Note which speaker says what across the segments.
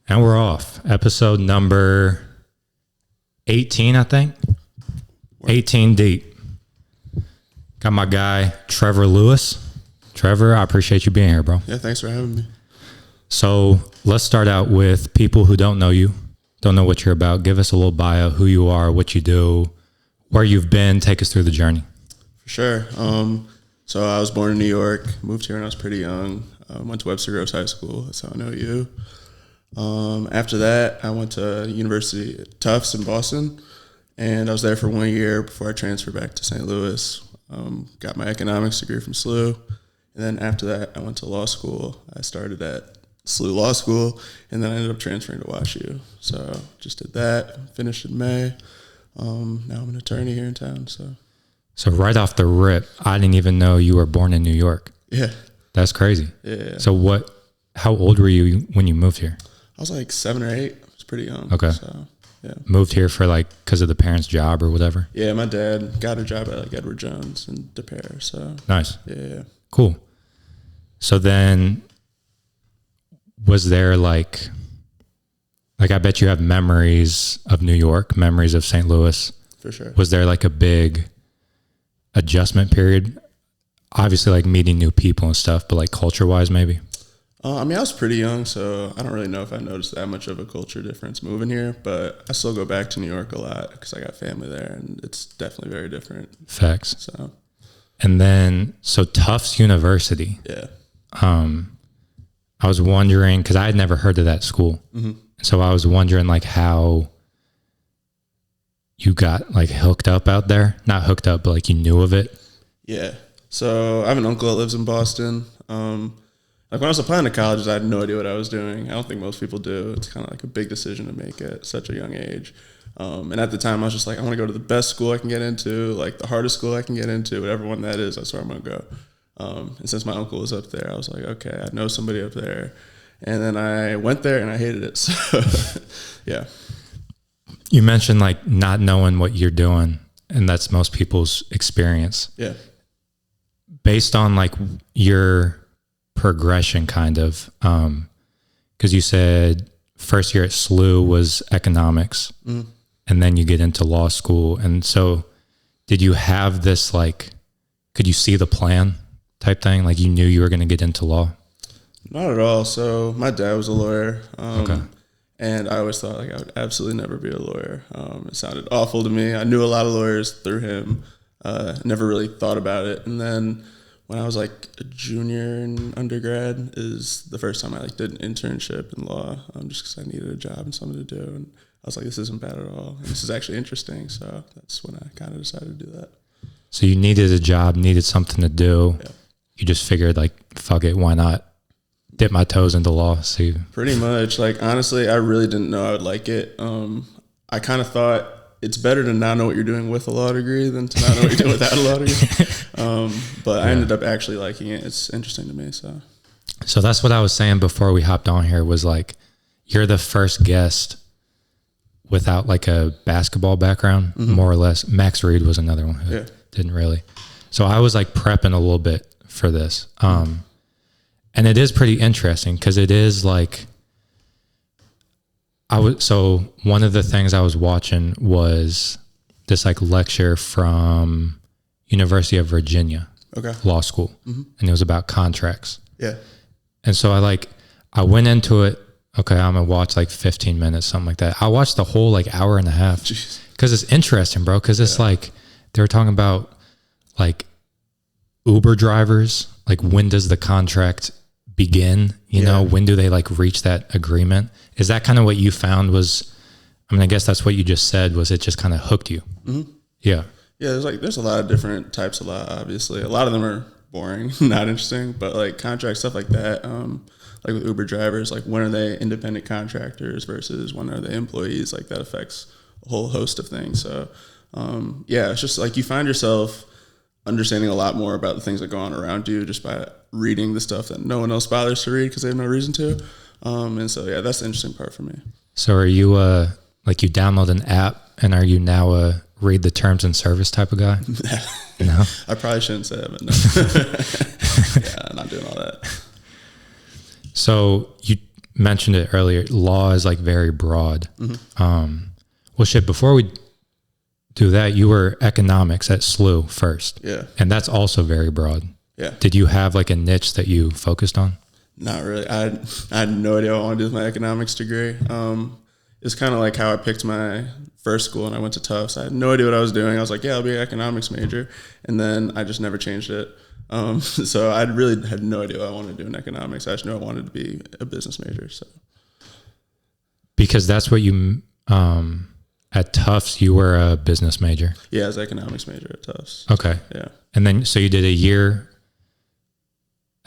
Speaker 1: And we're off. Episode number 18, I think. 18 deep. Got my guy, Trevor Lewis. Trevor, I appreciate you being here, bro.
Speaker 2: Yeah, thanks for having me.
Speaker 1: So let's start out with people who don't know you, don't know what you're about. Give us a little bio, who you are, what you do, where you've been. Take us through the journey.
Speaker 2: For sure. So I was born in New York, moved here when I was pretty young. Went to Webster Groves High School. That's how I know you. After that, I went to University at Tufts in Boston, and I was there for 1 year before I transferred back to St. Louis. Got my economics degree from SLU, and then after that, I went to law school. I started at SLU Law School, and then I ended up transferring to WashU. So just did that, finished in May. Now I'm an attorney here in town.
Speaker 1: So right off the rip, I didn't even know you were born in New York.
Speaker 2: Yeah.
Speaker 1: That's crazy.
Speaker 2: Yeah.
Speaker 1: So how old were you when you moved here?
Speaker 2: I was like 7 or 8. I was pretty young.
Speaker 1: Okay.
Speaker 2: So, yeah.
Speaker 1: Moved here for because of the parents' job or whatever?
Speaker 2: Yeah, my dad got a job at Edward Jones in De Pere. So
Speaker 1: nice.
Speaker 2: Yeah.
Speaker 1: Cool. So then was there I bet you have memories of New York, memories of St. Louis.
Speaker 2: For sure.
Speaker 1: Was there a big adjustment period? Obviously meeting new people and stuff, but culture-wise maybe?
Speaker 2: I was pretty young, so I don't really know if I noticed that much of a culture difference moving here, but I still go back to New York a lot because I got family there, and it's definitely very different.
Speaker 1: Facts.
Speaker 2: So.
Speaker 1: And then, Tufts University.
Speaker 2: Yeah.
Speaker 1: I was wondering, because I had never heard of that school. Mm-hmm. So I was wondering how you got hooked up out there. Not hooked up, but you knew of it.
Speaker 2: Yeah. So I have an uncle that lives in Boston. When I was applying to colleges, I had no idea what I was doing. I don't think most people do. It's kind of a big decision to make at such a young age. And at the time, I was just I want to go to the best school I can get into, the hardest school I can get into, whatever one that is, that's where I'm going to go. And since my uncle was up there, I was like, okay, I know somebody up there. And then I went there and I hated it. So, yeah.
Speaker 1: You mentioned not knowing what you're doing, and that's most people's experience.
Speaker 2: Yeah.
Speaker 1: Based on your progression kind of, because you said first year at SLU was economics, and then you get into law school. And so did you have this could you see the plan type thing? You knew you were going to get into law?
Speaker 2: Not at all. So my dad was a lawyer.
Speaker 1: Okay.
Speaker 2: And I always thought I would absolutely never be a lawyer. It sounded awful to me. I knew a lot of lawyers through him. Never really thought about it. And then when I was a junior in undergrad is the first time I did an internship in law, just because I needed a job and something to do. And I was like, this isn't bad at all. And this is actually interesting. So that's when I kind of decided to do that.
Speaker 1: So you needed a job, needed something to do. Yeah. You just figured fuck it, why not dip my toes into law? See,
Speaker 2: pretty much. Honestly, I really didn't know I would like it. I kind of thought it's better to not know what you're doing with a law degree than to not know what you're doing without a law degree. But I ended up actually liking it. It's interesting to me. So
Speaker 1: that's what I was saying before we hopped on here was you're the first guest without a basketball background, more or less. Max Reed was another one who didn't really. So I was prepping a little bit for this. And it is pretty interesting because it is so one of the things I was watching was this lecture from University of Virginia Law School, and it was about contracts.
Speaker 2: Yeah.
Speaker 1: And so I went into it. Okay, I'm gonna watch 15 minutes, something like that. I watched the whole hour and a half because it's interesting, bro. Because it's they were talking about Uber drivers, when does the contract begin? You know, when do they reach that agreement? Is that kind of what you found was? I mean, I guess that's what you just said. Was it just kind of hooked you? Mm-hmm. Yeah.
Speaker 2: Yeah. There's a lot of different types of law. Obviously, a lot of them are boring, not interesting. But contract stuff like that, with Uber drivers, when are they independent contractors versus when are they employees? That affects a whole host of things. So, it's just you find yourself understanding a lot more about the things that go on around you just by reading the stuff that no one else bothers to read because they have no reason to. And so, that's the interesting part for me.
Speaker 1: So are you, you download an app and are you now a read the terms and service type of guy? No?
Speaker 2: I probably shouldn't say that, but no. Yeah, I'm not doing all that.
Speaker 1: So mentioned it earlier. Law is like very broad. Well, shit, before we do that, you were economics at SLU first.
Speaker 2: Yeah.
Speaker 1: And that's also very broad.
Speaker 2: Yeah.
Speaker 1: Did you have like a niche that you focused on?
Speaker 2: Not really. I had no idea what I wanted to do with my economics degree. It's kind of like how I picked my first school and I went to Tufts. I had no idea what I was doing. I was like, yeah, I'll be an economics major. And then I just never changed it. So I really had no idea what I wanted to do in economics. I just knew I wanted to be a business major. So
Speaker 1: because that's what you, at Tufts, you were a business major.
Speaker 2: Yeah, I was an economics major at Tufts.
Speaker 1: Okay.
Speaker 2: Yeah.
Speaker 1: And then, so you did a year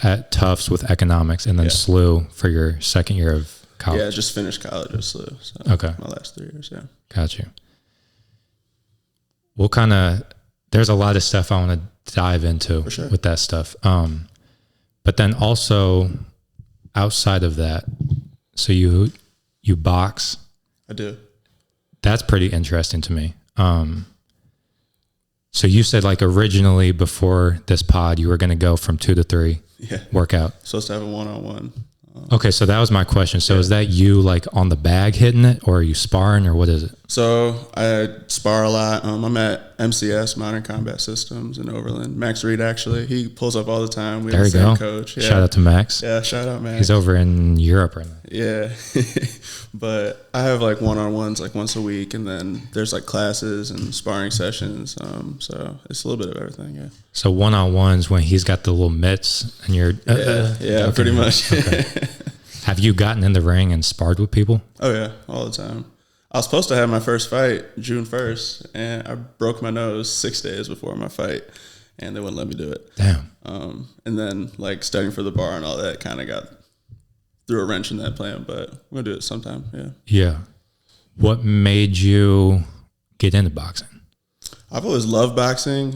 Speaker 1: at Tufts with economics and then SLU for your second year of college.
Speaker 2: Yeah, I just finished college at SLU. So
Speaker 1: okay.
Speaker 2: My last 3 years, yeah.
Speaker 1: Got you. There's a lot of stuff I want to dive into with that stuff. But then also outside of that, so you box.
Speaker 2: I do.
Speaker 1: That's pretty interesting to me. So you said like originally before this pod, you were going to go from 2 to 3 workout.
Speaker 2: Supposed to have a one-on-one.
Speaker 1: Okay, so that was my question. So is that you like on the bag hitting it, or are you sparring, or what is it?
Speaker 2: So I spar a lot. I'm at MCS, Modern Combat Systems in Overland. Max Reed, actually, he pulls up all the time. We have the same coach. Yeah.
Speaker 1: Shout out to Max.
Speaker 2: Yeah, shout out Max.
Speaker 1: He's over in Europe right now.
Speaker 2: Yeah, but I have like one-on-ones like once a week, and then there's like classes and sparring sessions. So it's a little bit of everything. Yeah.
Speaker 1: So one-on-ones when he's got the little mitts and you're
Speaker 2: okay. Pretty much. Okay.
Speaker 1: Have you gotten in the ring and sparred with people?
Speaker 2: Oh yeah, all the time. I was supposed to have my first fight June 1st, and I broke my nose 6 days before my fight, and they wouldn't let me do it.
Speaker 1: Damn.
Speaker 2: And then like studying for the bar and all that kind of threw a wrench in that plan, but we'll do it sometime. Yeah.
Speaker 1: Yeah. What made you get into boxing?
Speaker 2: I've always loved boxing.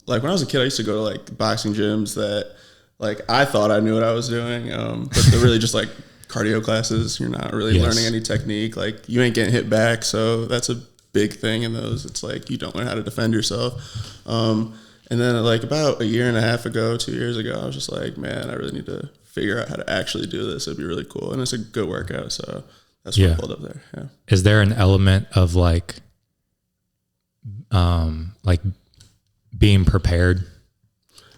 Speaker 2: Like when I was a kid, I used to go to like boxing gyms that like I thought I knew what I was doing, but they're really just like cardio classes. You're not really learning any technique. Like you ain't getting hit back, so that's a big thing in those. It's like you don't learn how to defend yourself. And then like about a year and a half ago, 2 years ago, I was just like, man, I really need to figure out how to actually do this. It'd be really cool, and it's a good workout. So that's what I pulled up there. Yeah.
Speaker 1: Is there an element of like being prepared?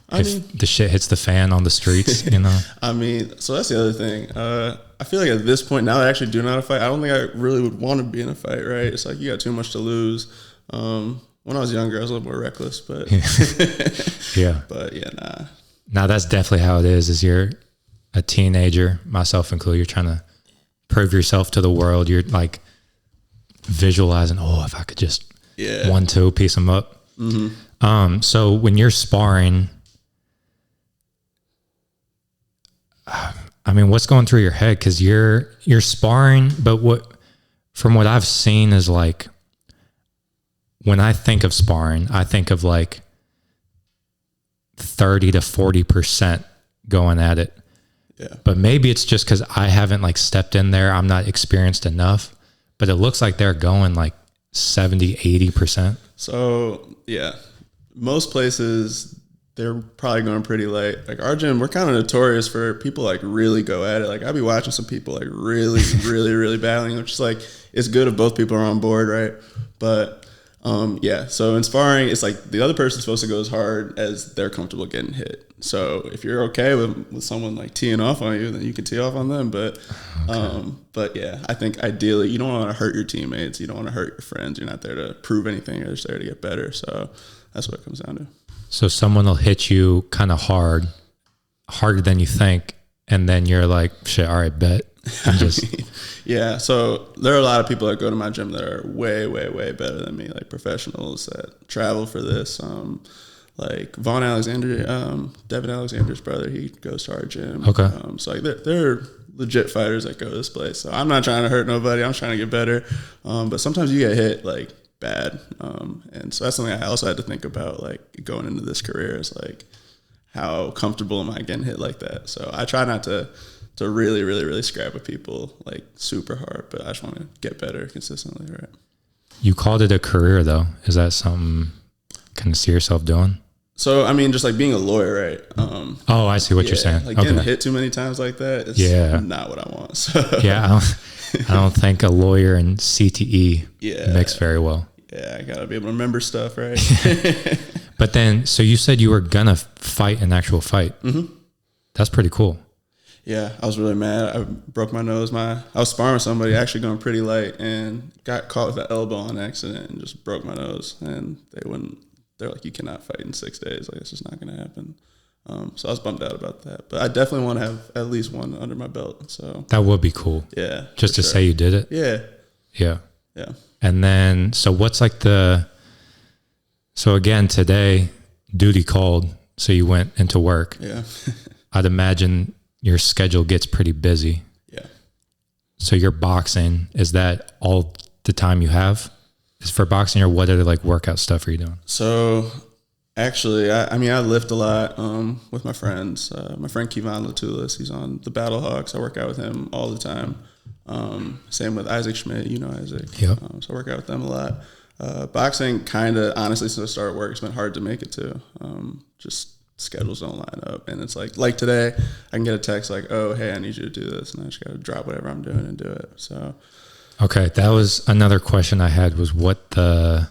Speaker 1: I mean, the shit hits the fan on the streets, you know?
Speaker 2: I mean, so that's the other thing. I feel like at this point, now that I actually do know how to fight, I don't think I really would want to be in a fight, right? It's like you got too much to lose. When I was younger, I was a little more reckless, but
Speaker 1: yeah.
Speaker 2: But yeah, nah.
Speaker 1: Now that's definitely how it is you're a teenager, myself included, you're trying to prove yourself to the world. You're like visualizing, if I could just 1-2 piece them up. Mm-hmm. So when you're sparring, I mean, what's going through your head? Because you're sparring, but from what I've seen is like, when I think of sparring, I think of like 30 to 40% going at it. Yeah. But maybe it's just because I haven't like stepped in there. I'm not experienced enough, but it looks like they're going like 70, 80%.
Speaker 2: So yeah, most places they're probably going pretty late. Like our gym, we're kind of notorious for people like really go at it. Like I'll be watching some people like really, really, really battling, which is like, it's good if both people are on board, right? But so in sparring, it's like the other person's supposed to go as hard as they're comfortable getting hit. So if you're okay with someone like teeing off on you, then you can tee off on them. But yeah, I think ideally you don't want to hurt your teammates. You don't want to hurt your friends. You're not there to prove anything. You're just there to get better. So that's what it comes down to. So
Speaker 1: someone will hit you kind of harder than you think. And then you're like, shit, all right, bet.
Speaker 2: Yeah, so there are a lot of people that go to my gym that are way, way, way better than me, like professionals that travel for this. Like Devin Alexander's brother, he goes to our gym.
Speaker 1: Okay.
Speaker 2: So like they're legit fighters that go to this place. So I'm not trying to hurt nobody. I'm trying to get better. But sometimes you get hit like bad. And so that's something I also had to think about, like going into this career is like, how comfortable am I getting hit like that? So I try not to really, really, really scrap with people like super hard, but I just want to get better consistently, right? You called it a career though. Is that something kind of see yourself doing? So, I mean, just like being a lawyer, right?
Speaker 1: Oh, I see what you're saying.
Speaker 2: Like getting hit too many times like that is not what I want. So.
Speaker 1: Yeah, I don't think a lawyer and CTE mix very well.
Speaker 2: Yeah, I got to be able to remember stuff, right?
Speaker 1: But then, so you said you were going to fight an actual fight. Mm-hmm. That's pretty cool.
Speaker 2: Yeah, I was really mad. I broke my nose. I was sparring with somebody actually going pretty light and got caught with an elbow on accident and just broke my nose. And they're like, you cannot fight in 6 days. Like, it's just not going to happen. So I was bummed out about that. But I definitely want to have at least one under my belt. So
Speaker 1: that would be cool.
Speaker 2: Yeah.
Speaker 1: Just to say you did it?
Speaker 2: Yeah.
Speaker 1: Yeah.
Speaker 2: Yeah.
Speaker 1: And then, so what's like so again, today, duty called, so you went into work.
Speaker 2: Yeah.
Speaker 1: I'd imagine your schedule gets pretty busy.
Speaker 2: Yeah.
Speaker 1: So your boxing, is that all the time you have is for boxing, or what other like workout stuff are you doing?
Speaker 2: So actually, I mean, I lift a lot with my friends. My friend Kevon Latulis, he's on the Battle Hawks. I work out with him all the time. Same with Isaac Schmidt, you know Isaac.
Speaker 1: Yep.
Speaker 2: So I work out with them a lot. Boxing, kind of, honestly, since I started work, it's been hard to make it to. Just schedules don't line up. And it's like today, I can get a text like, oh, hey, I need you to do this. And I just got to drop whatever I'm doing and do it. So.
Speaker 1: Okay, that was another question I had, was what I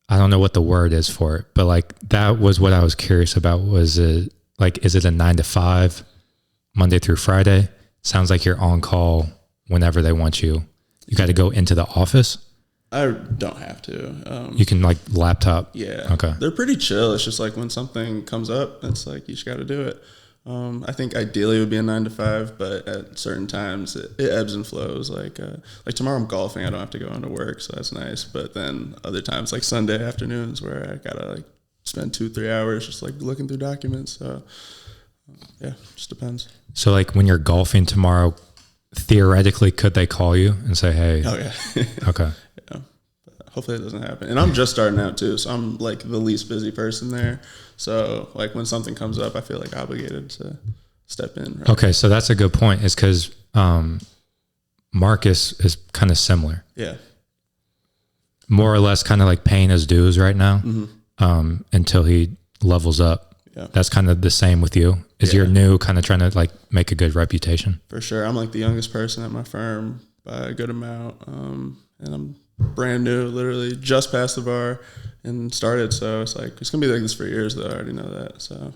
Speaker 1: don't know what the word is for it, but like that was what I was curious about. Was it like, is it a 9 to 5 Monday through Friday? Sounds like you're on call whenever they want you. You got to go into the office?
Speaker 2: I don't have to.
Speaker 1: You can like laptop.
Speaker 2: Yeah.
Speaker 1: Okay.
Speaker 2: They're pretty chill. It's just like when something comes up, it's like you just got to do it. I think ideally it would be a 9 to 5, but at certain times it ebbs and flows. Like tomorrow I'm golfing. I don't have to go into work, so that's nice. But then other times, like Sunday afternoons, where I gotta like spend 2-3 hours just like looking through documents. So yeah, just depends.
Speaker 1: So like when you're golfing tomorrow, theoretically, could they call you and say, hey?
Speaker 2: Oh yeah.
Speaker 1: Okay.
Speaker 2: Yeah. Hopefully it doesn't happen. And I'm just starting out too, so I'm like the least busy person there. So like when something comes up, I feel like obligated to step in. Right?
Speaker 1: Okay, so that's a good point. Is because Marcus is kind of similar.
Speaker 2: Yeah.
Speaker 1: More or less, kind of like paying his dues right now, until he levels up.
Speaker 2: Yeah.
Speaker 1: That's kind of the same with you. Is you're new, kind of trying to like make a good reputation?
Speaker 2: For sure. I'm like the youngest person at my firm by a good amount, and I'm brand new, literally just passed the bar and started. So it's like, it's going to be like this for years though. I already know that. So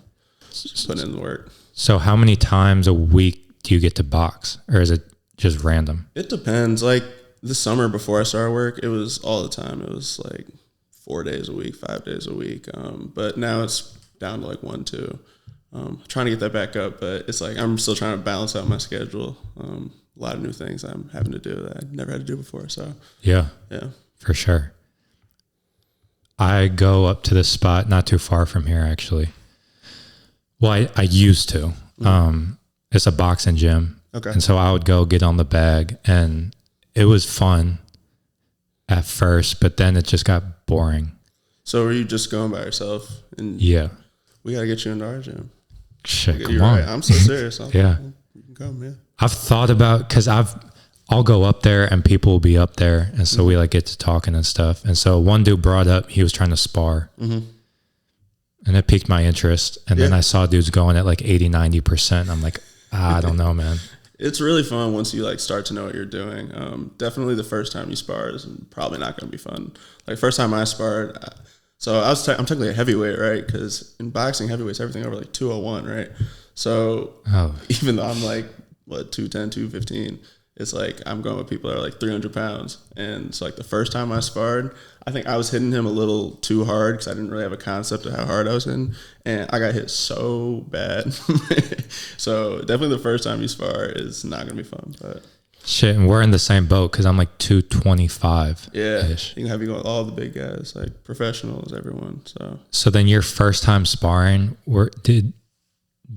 Speaker 2: just putting in the work.
Speaker 1: So how many times a week do you get to box, or is it just random?
Speaker 2: It depends. Like this summer before I started work, it was all the time. It was like 4 days a week, 5 days a week. But now it's down to like 1, 2. Trying to get that back up, but it's like, I'm still trying to balance out my schedule. A lot of new things I'm having to do that I never had to do before. So
Speaker 1: yeah, for sure. I go up to this spot not too far from here, actually. Well, I used to. It's a boxing gym.
Speaker 2: Okay.
Speaker 1: And so I would go get on the bag, and it was fun at first, but then it just got boring.
Speaker 2: So were you just going by yourself? And
Speaker 1: yeah.
Speaker 2: We got to get you into our gym.
Speaker 1: Shit, come on.
Speaker 2: Right. I'm so serious.
Speaker 1: Yeah.
Speaker 2: You can come, yeah.
Speaker 1: I've thought about, because I'll go up there and people will be up there, and so we like get to talking and stuff. And so one dude brought up, he was trying to spar, and it piqued my interest. And then I saw dudes going at like 80-90%. I'm like, I don't know, man. It's
Speaker 2: really fun once you like start to know what you're doing. Definitely the first time you spar is probably not going to be fun. Like first time I sparred, so I'm technically a heavyweight, right? Because in boxing, heavyweights everything over like 201, right? So even though I'm like 210, 215, it's like I'm going with people that are like 300 pounds. And so like the first time I sparred, I think I was hitting him a little too hard because I didn't really have a concept of how hard I was hitting, and I got hit so bad. So definitely the first time you spar is not gonna be fun. But
Speaker 1: shit, and we're in the same boat because I'm like 225.
Speaker 2: Yeah, you can have you go with all the big guys, like professionals, everyone. So
Speaker 1: then your first time sparring, did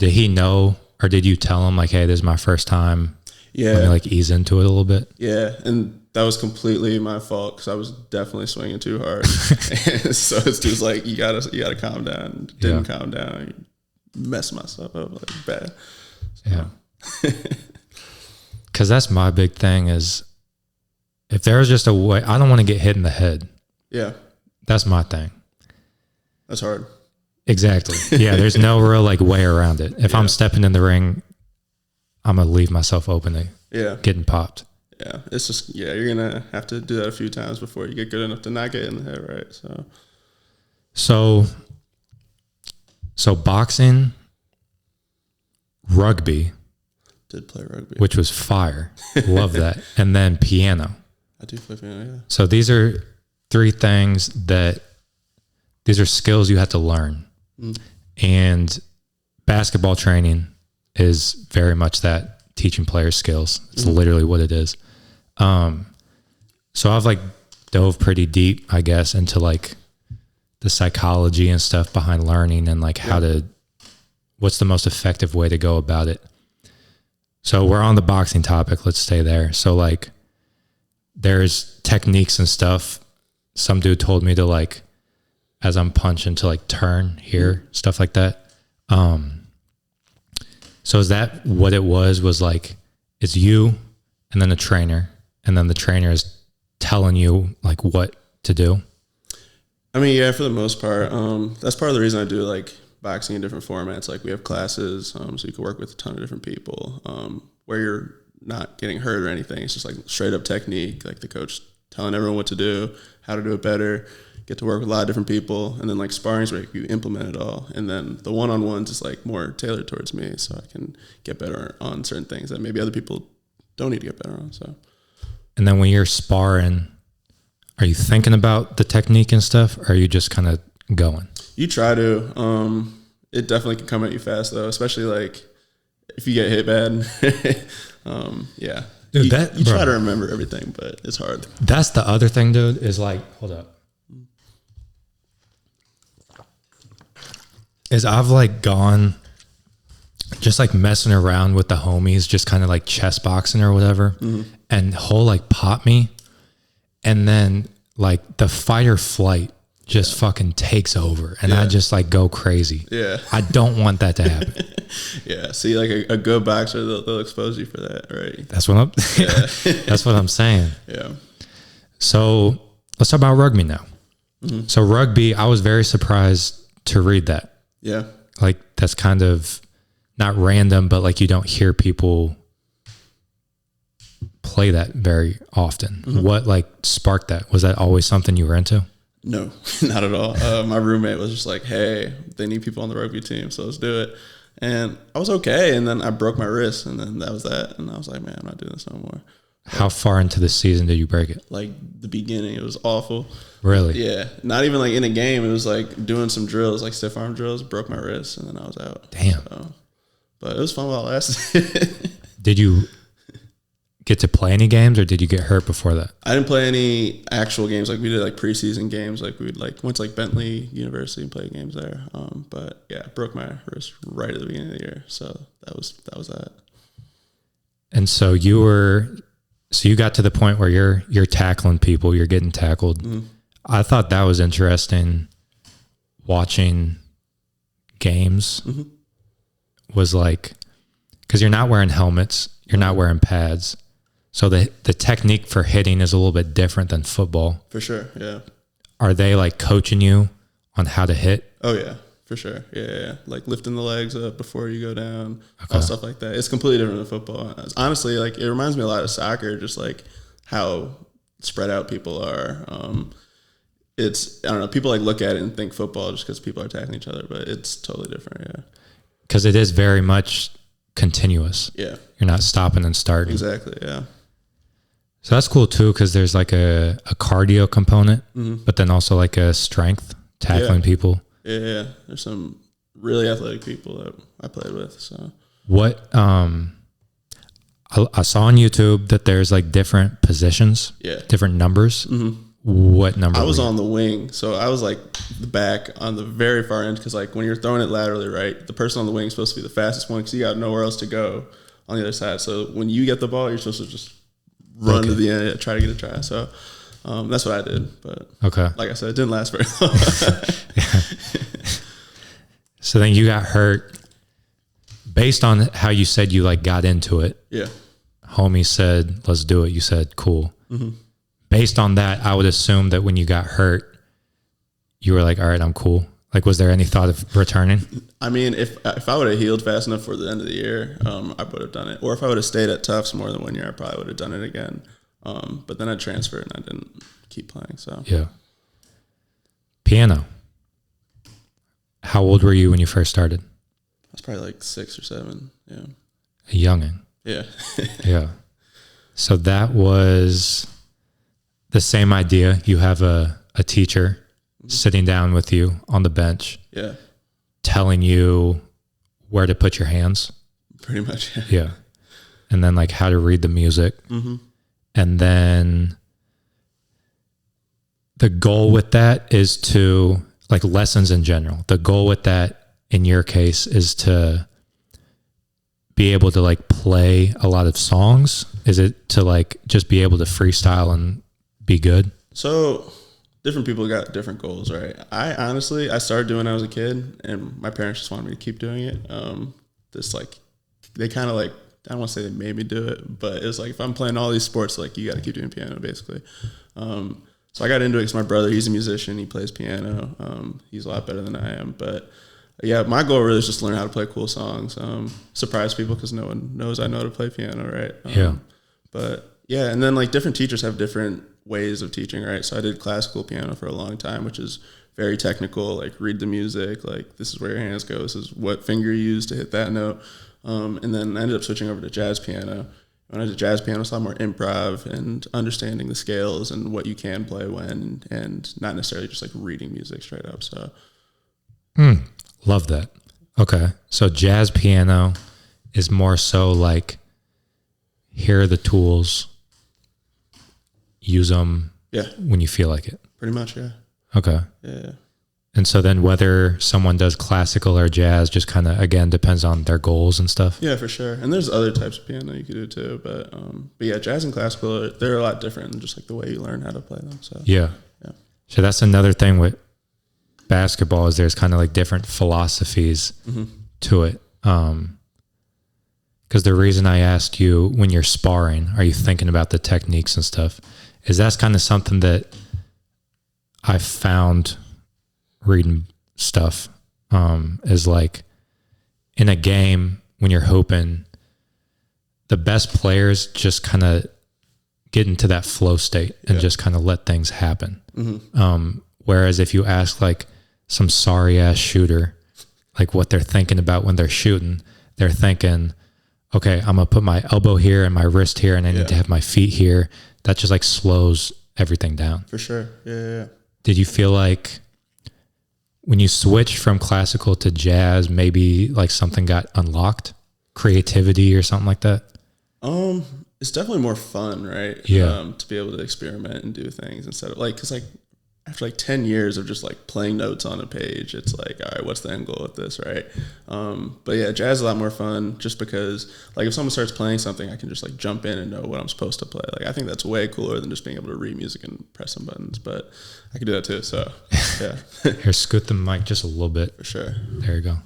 Speaker 1: he know, or did you tell him like, hey, this is my first time?
Speaker 2: Yeah.
Speaker 1: Let me like ease into it a little bit.
Speaker 2: Yeah, and that was completely my fault because I was definitely swinging too hard. And so this dude's like, you gotta calm down. Didn't calm down. Messed myself up like bad. So.
Speaker 1: Yeah. Because that's my big thing is, if there was just a way, I don't want to get hit in the head.
Speaker 2: Yeah.
Speaker 1: That's my thing.
Speaker 2: That's hard.
Speaker 1: Exactly. Yeah, there's no real like way around it. If I'm stepping in the ring, I'm going to leave myself open to getting popped.
Speaker 2: Yeah, it's just, you're going to have to do that a few times before you get good enough to not get in the head, right?
Speaker 1: So boxing, rugby.
Speaker 2: Did play rugby.
Speaker 1: Which was fire. Love that. And then piano.
Speaker 2: I do play piano, yeah.
Speaker 1: So these are three things these are skills you have to learn. And basketball training is very much that, teaching players skills. It's literally what it is. So I've like dove pretty deep, I guess, into like the psychology and stuff behind learning and like what's the most effective way to go about it. So we're on the boxing topic. Let's stay there. So like there's techniques and stuff. Some dude told me to like, as I'm punching, to like turn here, stuff like that. So is that what it was like, it's you and then a trainer, and then the trainer is telling you like what to do?
Speaker 2: I mean, yeah, for the most part. That's part of the reason I do like boxing in different formats. Like we have classes, so you can work with a ton of different people, where you're not getting hurt or anything. It's just like straight up technique, like the coach telling everyone what to do, how to do it better, get to work with a lot of different people. And then like sparring's where you implement it all. And then the one-on-ones is like more tailored towards me, so I can get better on certain things that maybe other people don't need to get better on. So.
Speaker 1: And then when you're sparring, are you thinking about the technique and stuff, or are you just kind of going?
Speaker 2: You try to. It definitely can come at you fast though, especially like if you get hit bad. Yeah.
Speaker 1: Dude,
Speaker 2: you try to remember everything, but it's hard.
Speaker 1: That's the other thing, dude, is like, hold up. Is I've like gone just like messing around with the homies, just kind of like chess boxing or whatever, and he'll like pop me, and then like the fight or flight just fucking takes over, and I just like go crazy. Yeah, I don't want that to happen.
Speaker 2: Yeah, see, like a good boxer, they'll expose you for that, right?
Speaker 1: That's what I'm. That's what I'm saying.
Speaker 2: Yeah.
Speaker 1: So let's talk about rugby now. So rugby, I was very surprised to read that.
Speaker 2: Yeah.
Speaker 1: Like that's kind of not random, but like you don't hear people play that very often. What like sparked that? Was that always something you were into?
Speaker 2: No, not at all. My roommate was just like, hey, they need people on the rugby team, so let's do it. And I was okay. And then I broke my wrist, and then that was that. And I was like, man, I'm not doing this no more.
Speaker 1: How far into the season did you break it?
Speaker 2: Like the beginning, it was awful.
Speaker 1: Really?
Speaker 2: Yeah. Not even like in a game. It was like doing some drills, like stiff arm drills, broke my wrist, and then I was out.
Speaker 1: Damn.
Speaker 2: So, but it was fun while it lasted.
Speaker 1: Did you get to play any games, or did you get hurt before that?
Speaker 2: I didn't play any actual games. Like we did like preseason games. Like we went to like Bentley University and played games there. But yeah, broke my wrist right at the beginning of the year. So that was that.
Speaker 1: And so you got to the point where you're tackling people, you're getting tackled. I thought that was interesting. Watching games was like, because you're not wearing helmets, you're not wearing pads. So the technique for hitting is a little bit different than football.
Speaker 2: For sure, yeah.
Speaker 1: Are they like coaching you on how to hit?
Speaker 2: Oh yeah, for sure. Yeah. Like lifting the legs up before you go down, all stuff like that. It's completely different than football. Honestly, like it reminds me a lot of soccer, just like how spread out people are. I don't know, people like look at it and think football just because people are attacking each other, but it's totally different, yeah.
Speaker 1: Because it is very much continuous.
Speaker 2: Yeah.
Speaker 1: You're not stopping and starting.
Speaker 2: Exactly, yeah.
Speaker 1: So that's cool too, because there's like a cardio component, but then also like a strength, tackling people.
Speaker 2: Yeah. There's some really athletic people that I played with. So
Speaker 1: what I saw on YouTube that there's like different positions, different numbers. What number?
Speaker 2: I was on the wing, so I was like the back on the very far end, because like when you're throwing it laterally, right, the person on the wing is supposed to be the fastest one because you got nowhere else to go on the other side. So when you get the ball, you're supposed to just run to the end, try to get a try. So that's what I did. But like I said, it didn't last very long.
Speaker 1: So then you got hurt. Based on how you said you like got into it, homie said, let's do it. You said, cool. Based on that, I would assume that when you got hurt, you were like, all right, I'm cool? Like, was there any thought of returning?
Speaker 2: I mean, if I would have healed fast enough for the end of the year, I would have done it. Or if I would have stayed at Tufts more than 1 year, I probably would have done it again. But then I transferred and I didn't keep playing. So
Speaker 1: yeah. Piano. How old were you when you first started?
Speaker 2: I was probably like 6 or 7. Yeah.
Speaker 1: A youngin'.
Speaker 2: Yeah.
Speaker 1: Yeah. So that was the same idea. You have a teacher sitting down with you on the bench.
Speaker 2: Yeah.
Speaker 1: Telling you where to put your hands.
Speaker 2: Pretty much.
Speaker 1: Yeah. And then like how to read the music.
Speaker 2: Mm-hmm.
Speaker 1: And then the goal with that is to, like, lessons in general. The goal with that in your case is to be able to like play a lot of songs. Is it to like just be able to freestyle and be good?
Speaker 2: So different people got different goals, right? I started doing it when I was a kid, and my parents just wanted me to keep doing it. They kind of like, I don't want to say they made me do it, but it's like if I'm playing all these sports, like you got to keep doing piano, basically. So I got into it because my brother, he's a musician, he plays piano. He's a lot better than I am, but yeah, my goal really is just to learn how to play cool songs, surprise people because no one knows I know how to play piano, right?
Speaker 1: Yeah.
Speaker 2: But yeah, and then like different teachers have different ways of teaching, right? So I did classical piano for a long time, which is very technical, like read the music, like this is where your hands go, this is what finger you use to hit that note. And then I ended up switching over to jazz piano. When I did jazz piano, it's a lot more improv and understanding the scales and what you can play when, and not necessarily just like reading music straight up. So
Speaker 1: love that. Okay. So jazz piano is more so like, here are the tools, use them when you feel like it.
Speaker 2: Pretty much, yeah.
Speaker 1: Okay.
Speaker 2: Yeah.
Speaker 1: And so then whether someone does classical or jazz just kind of, again, depends on their goals and stuff.
Speaker 2: Yeah, for sure. And there's other types of piano you could do too. But yeah, jazz and classical, they're a lot different than just like the way you learn how to play them. So
Speaker 1: yeah. So that's another thing with basketball is there's kind of like different philosophies to it. Because the reason I asked you when you're sparring, are you thinking about the techniques and stuff, is that's kind of something that I found reading stuff, is like in a game when you're hooping, the best players just kind of get into that flow state and just kind of let things happen. Whereas if you ask like some sorry ass shooter, like what they're thinking about when they're shooting, they're thinking, okay, I'm gonna put my elbow here and my wrist here, and I need to have my feet here. That just like slows everything down.
Speaker 2: For sure. Yeah.
Speaker 1: Did you feel like when you switched from classical to jazz, maybe like something got unlocked, creativity or something like that?
Speaker 2: It's definitely more fun, right?
Speaker 1: Yeah.
Speaker 2: To be able to experiment and do things instead of like, cause like after like 10 years of just like playing notes on a page, it's like, all right, what's the end goal with this, right? But yeah, jazz is a lot more fun just because like if someone starts playing something, I can just like jump in and know what I'm supposed to play. Like I think that's way cooler than just being able to read music and press some buttons, but I can do that too. So yeah.
Speaker 1: Here, scoot the mic just a little bit.
Speaker 2: For sure.
Speaker 1: There you go.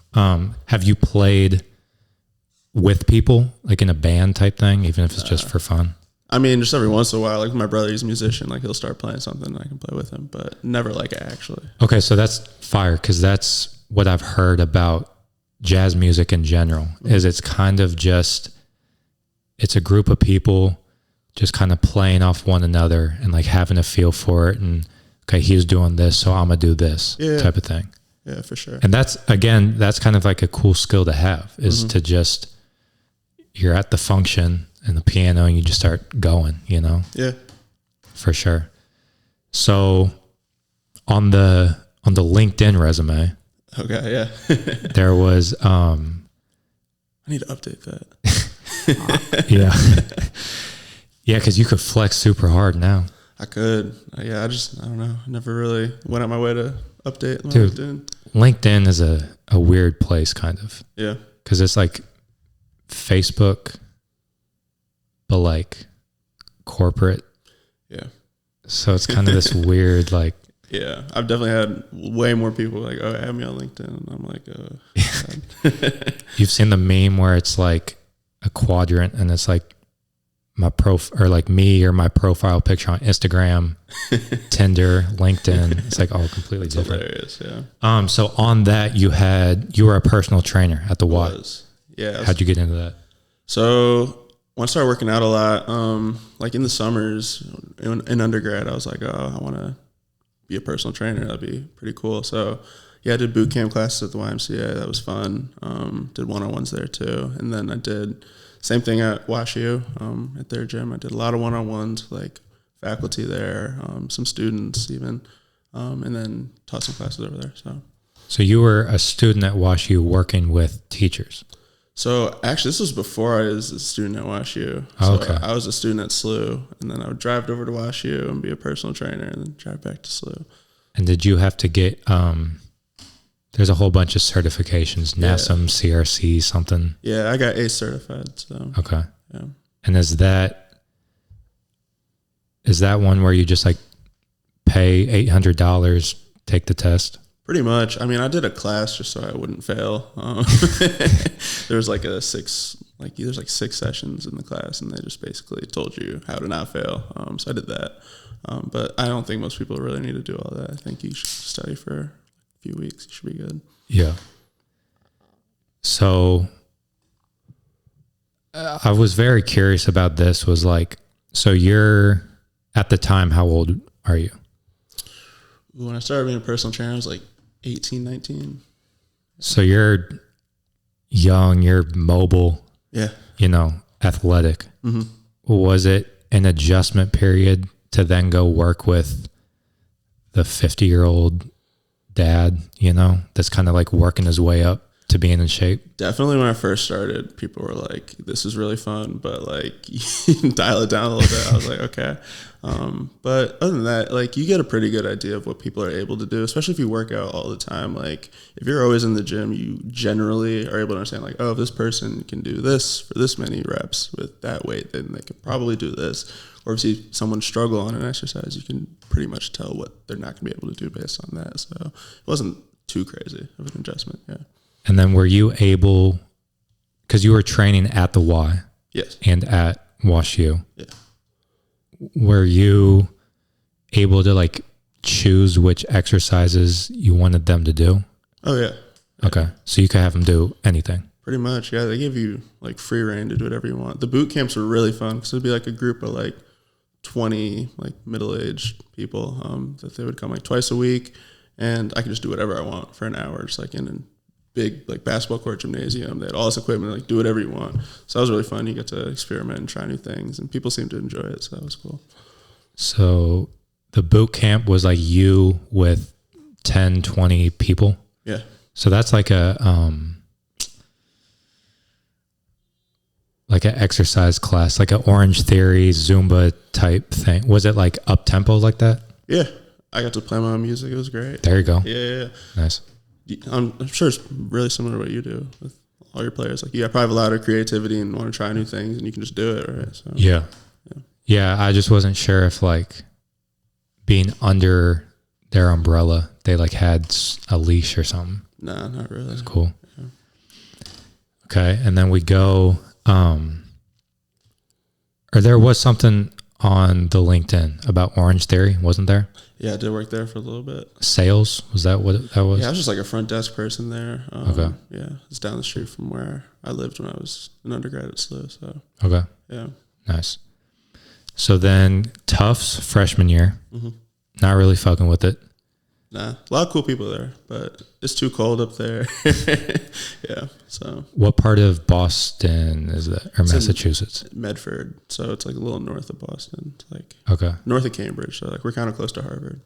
Speaker 1: Have you played with people, like in a band type thing, even if it's just for fun?
Speaker 2: I mean, just every once in a while, like my brother, he's a musician, like he'll start playing something and I can play with him, but never like actually.
Speaker 1: Okay, so that's fire, because that's what I've heard about jazz music in general, is it's kind of just, it's a group of people just kind of playing off one another and like having a feel for it, and okay, he's doing this, so I'm gonna do this type of thing.
Speaker 2: Yeah, for sure.
Speaker 1: And that's, again, that's kind of like a cool skill to have, is to just, you're at the function and the piano and you just start going, you know?
Speaker 2: Yeah.
Speaker 1: For sure. So on the LinkedIn resume,
Speaker 2: okay, yeah.
Speaker 1: there was
Speaker 2: I need to update that.
Speaker 1: Yeah, because you could flex super hard now.
Speaker 2: I could. Yeah, I don't know. I never really went out my way to update my
Speaker 1: Dude,
Speaker 2: LinkedIn.
Speaker 1: LinkedIn is a weird place, kind of.
Speaker 2: Yeah.
Speaker 1: Because it's like Facebook, but like corporate.
Speaker 2: Yeah.
Speaker 1: So it's kind of this weird, like.
Speaker 2: Yeah. I've definitely had way more people like, oh, add me on LinkedIn. And I'm like,
Speaker 1: You've seen the meme where it's like a quadrant and it's like my me or my profile picture on Instagram, Tinder, LinkedIn. It's like all completely different.
Speaker 2: Hilarious, yeah.
Speaker 1: So on that, you were a personal trainer at the Y.
Speaker 2: Yeah.
Speaker 1: How'd you get into that?
Speaker 2: So when I started working out a lot, like in the summers in undergrad, I was like, oh, I want to be a personal trainer. That'd be pretty cool. So yeah, I did boot camp classes at the YMCA. That was fun. Did one-on-ones there too. And then I did same thing at WashU, at their gym. I did a lot of one-on-ones, like faculty there, some students even, and then taught some classes over there. So
Speaker 1: you were a student at WashU working with teachers.
Speaker 2: So actually, this was before I was a student at WashU.
Speaker 1: Oh,
Speaker 2: so
Speaker 1: okay.
Speaker 2: I was a student at SLU, and then I would drive over to WashU and be a personal trainer, and then drive back to SLU.
Speaker 1: And did you have to get? There's a whole bunch of certifications, NASM, CRC, something.
Speaker 2: Yeah, I got ACE certified. So
Speaker 1: okay.
Speaker 2: Yeah.
Speaker 1: And is that one where you just like pay $800, take the test?
Speaker 2: Pretty much. I mean, I did a class just so I wouldn't fail. There was there's like 6 sessions in the class, and they just basically told you how to not fail. So I did that. But I don't think most people really need to do all that. I think you should study for a few weeks. You should be good.
Speaker 1: Yeah. So I was very curious about this. Was like, so you're at the time, how old are you?
Speaker 2: When I started being a personal trainer, I was like 18, 19.
Speaker 1: So you're young, you're mobile,
Speaker 2: Yeah.
Speaker 1: Athletic.
Speaker 2: Mm-hmm.
Speaker 1: Was it an adjustment period to then go work with the 50-year-old dad, that's kind of like working his way up to being in shape?
Speaker 2: Definitely when I first started, people were like, this is really fun, but like dial it down a little bit. I was like, okay. But other than that, like you get a pretty good idea of what people are able to do, especially if you work out all the time. Like if you're always in the gym, you generally are able to understand like, oh, if this person can do this for this many reps with that weight, then they could probably do this. Or if you see someone struggle on an exercise, you can pretty much tell what they're not going to be able to do based on that. So it wasn't too crazy of an adjustment. Yeah.
Speaker 1: And then were you able, because you were training at the Y?
Speaker 2: Yes.
Speaker 1: And at WashU?
Speaker 2: Yeah.
Speaker 1: Were you able to like choose which exercises you wanted them to do?
Speaker 2: Oh, yeah.
Speaker 1: Okay. So you could have them do anything?
Speaker 2: Pretty much. Yeah. They give you like free reign to do whatever you want. The boot camps were really fun because it'd be like a group of like 20 like middle-aged people that they would come like twice a week, and I could just do whatever I want for an hour, just like in a big like basketball court gymnasium. They had all this equipment, like do whatever you want. So that was really fun. You get to experiment and try new things, and people seemed to enjoy it. So that was cool.
Speaker 1: So the boot camp was like you with 10, 20 people?
Speaker 2: Yeah.
Speaker 1: So that's like an exercise class, like an Orange Theory, Zumba type thing. Was it like up tempo like that?
Speaker 2: Yeah. I got to play my own music. It was great.
Speaker 1: There you go.
Speaker 2: Yeah.
Speaker 1: Nice.
Speaker 2: I'm sure it's really similar to what you do with all your players. Like you probably have a lot of creativity and want to try new things, and you can just do it, right? So
Speaker 1: yeah. I just wasn't sure if like being under their umbrella, they like had a leash or something.
Speaker 2: Nah, not really.
Speaker 1: That's cool. Yeah. Okay, and then we go. Or there was something on the LinkedIn about Orange Theory, wasn't there?
Speaker 2: Yeah, I did work there for a little bit.
Speaker 1: Sales, was that what that was?
Speaker 2: Yeah, I was just like a front desk person there.
Speaker 1: Okay.
Speaker 2: Yeah, it's down the street from where I lived when I was an undergrad at SLU. So
Speaker 1: okay.
Speaker 2: Yeah.
Speaker 1: Nice. So then Tufts freshman year, not really fucking with it.
Speaker 2: Nah, a lot of cool people there, but it's too cold up there. Yeah. So
Speaker 1: what part of Boston is that, or Massachusetts?
Speaker 2: Medford. So it's like a little north of Boston. It's like north of Cambridge. So like we're kind of close to Harvard.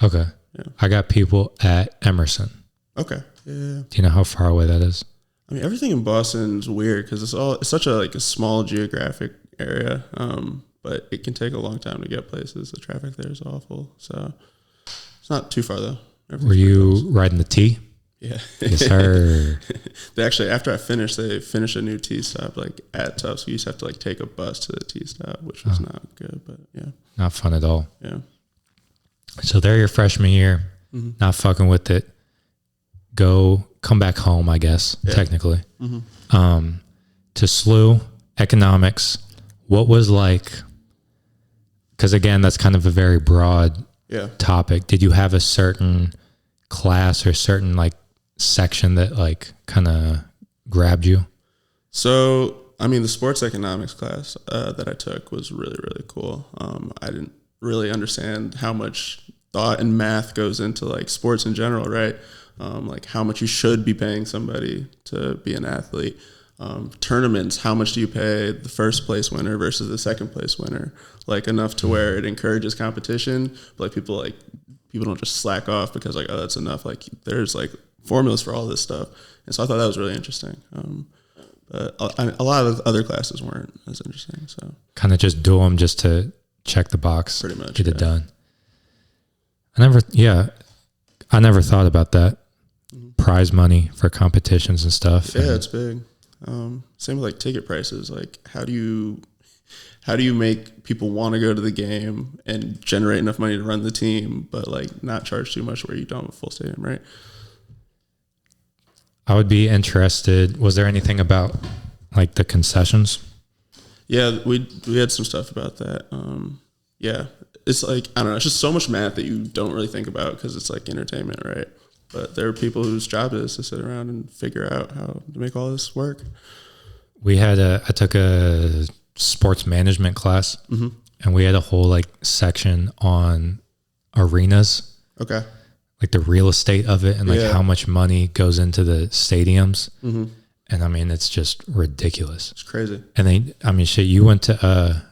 Speaker 1: Okay.
Speaker 2: Yeah.
Speaker 1: I got people at Emerson.
Speaker 2: Okay. Yeah.
Speaker 1: Do you know how far away that is?
Speaker 2: I mean, everything in Boston is weird because it's such a small geographic area. But it can take a long time to get places. The traffic there is awful. So it's not too far though.
Speaker 1: Were you riding the T?
Speaker 2: Yeah.
Speaker 1: Yes, sir.
Speaker 2: They actually, after I finished, they finished a new T stop like at Tufts. So you used to have to like take a bus to the T stop, which was not good, but yeah.
Speaker 1: Not fun at all.
Speaker 2: Yeah.
Speaker 1: So there your freshman year, not fucking with it. Come back home, I guess, technically. To SLU, economics. what was like, because again, that's kind of a very broad topic. Did you have a certain class or certain like section that like kind of grabbed you?
Speaker 2: So, I mean, the sports economics class that I took was really, really cool. I didn't really understand how much thought and math goes into like sports in general, right? Like how much you should be paying somebody to be an athlete. Tournaments, how much do you pay the first place winner versus the second place winner? Like enough to where it encourages competition, but people don't just slack off because like, oh, that's enough. Like there's like formulas for all this stuff. And so I thought that was really interesting. But a lot of other classes weren't as interesting. So
Speaker 1: kind of just do them just to check the box,
Speaker 2: pretty much,
Speaker 1: get it done. I never thought about that. Prize money for competitions and stuff.
Speaker 2: Yeah, it's big. Same with like ticket prices. Like how do you make people want to go to the game and generate enough money to run the team, but like not charge too much where you don't have a full stadium, right?
Speaker 1: I would be interested. Was there anything about like the concessions?
Speaker 2: Yeah, we had some stuff about that. Yeah, it's like, I don't know, it's just so much math that you don't really think about because it's like entertainment, right? But there are people whose job it is to sit around and figure out how to make all this work.
Speaker 1: I took a sports management class, and we had a whole like section on arenas.
Speaker 2: Okay.
Speaker 1: Like the real estate of it and like how much money goes into the stadiums. And I mean, it's just ridiculous.
Speaker 2: It's crazy.
Speaker 1: And you went to,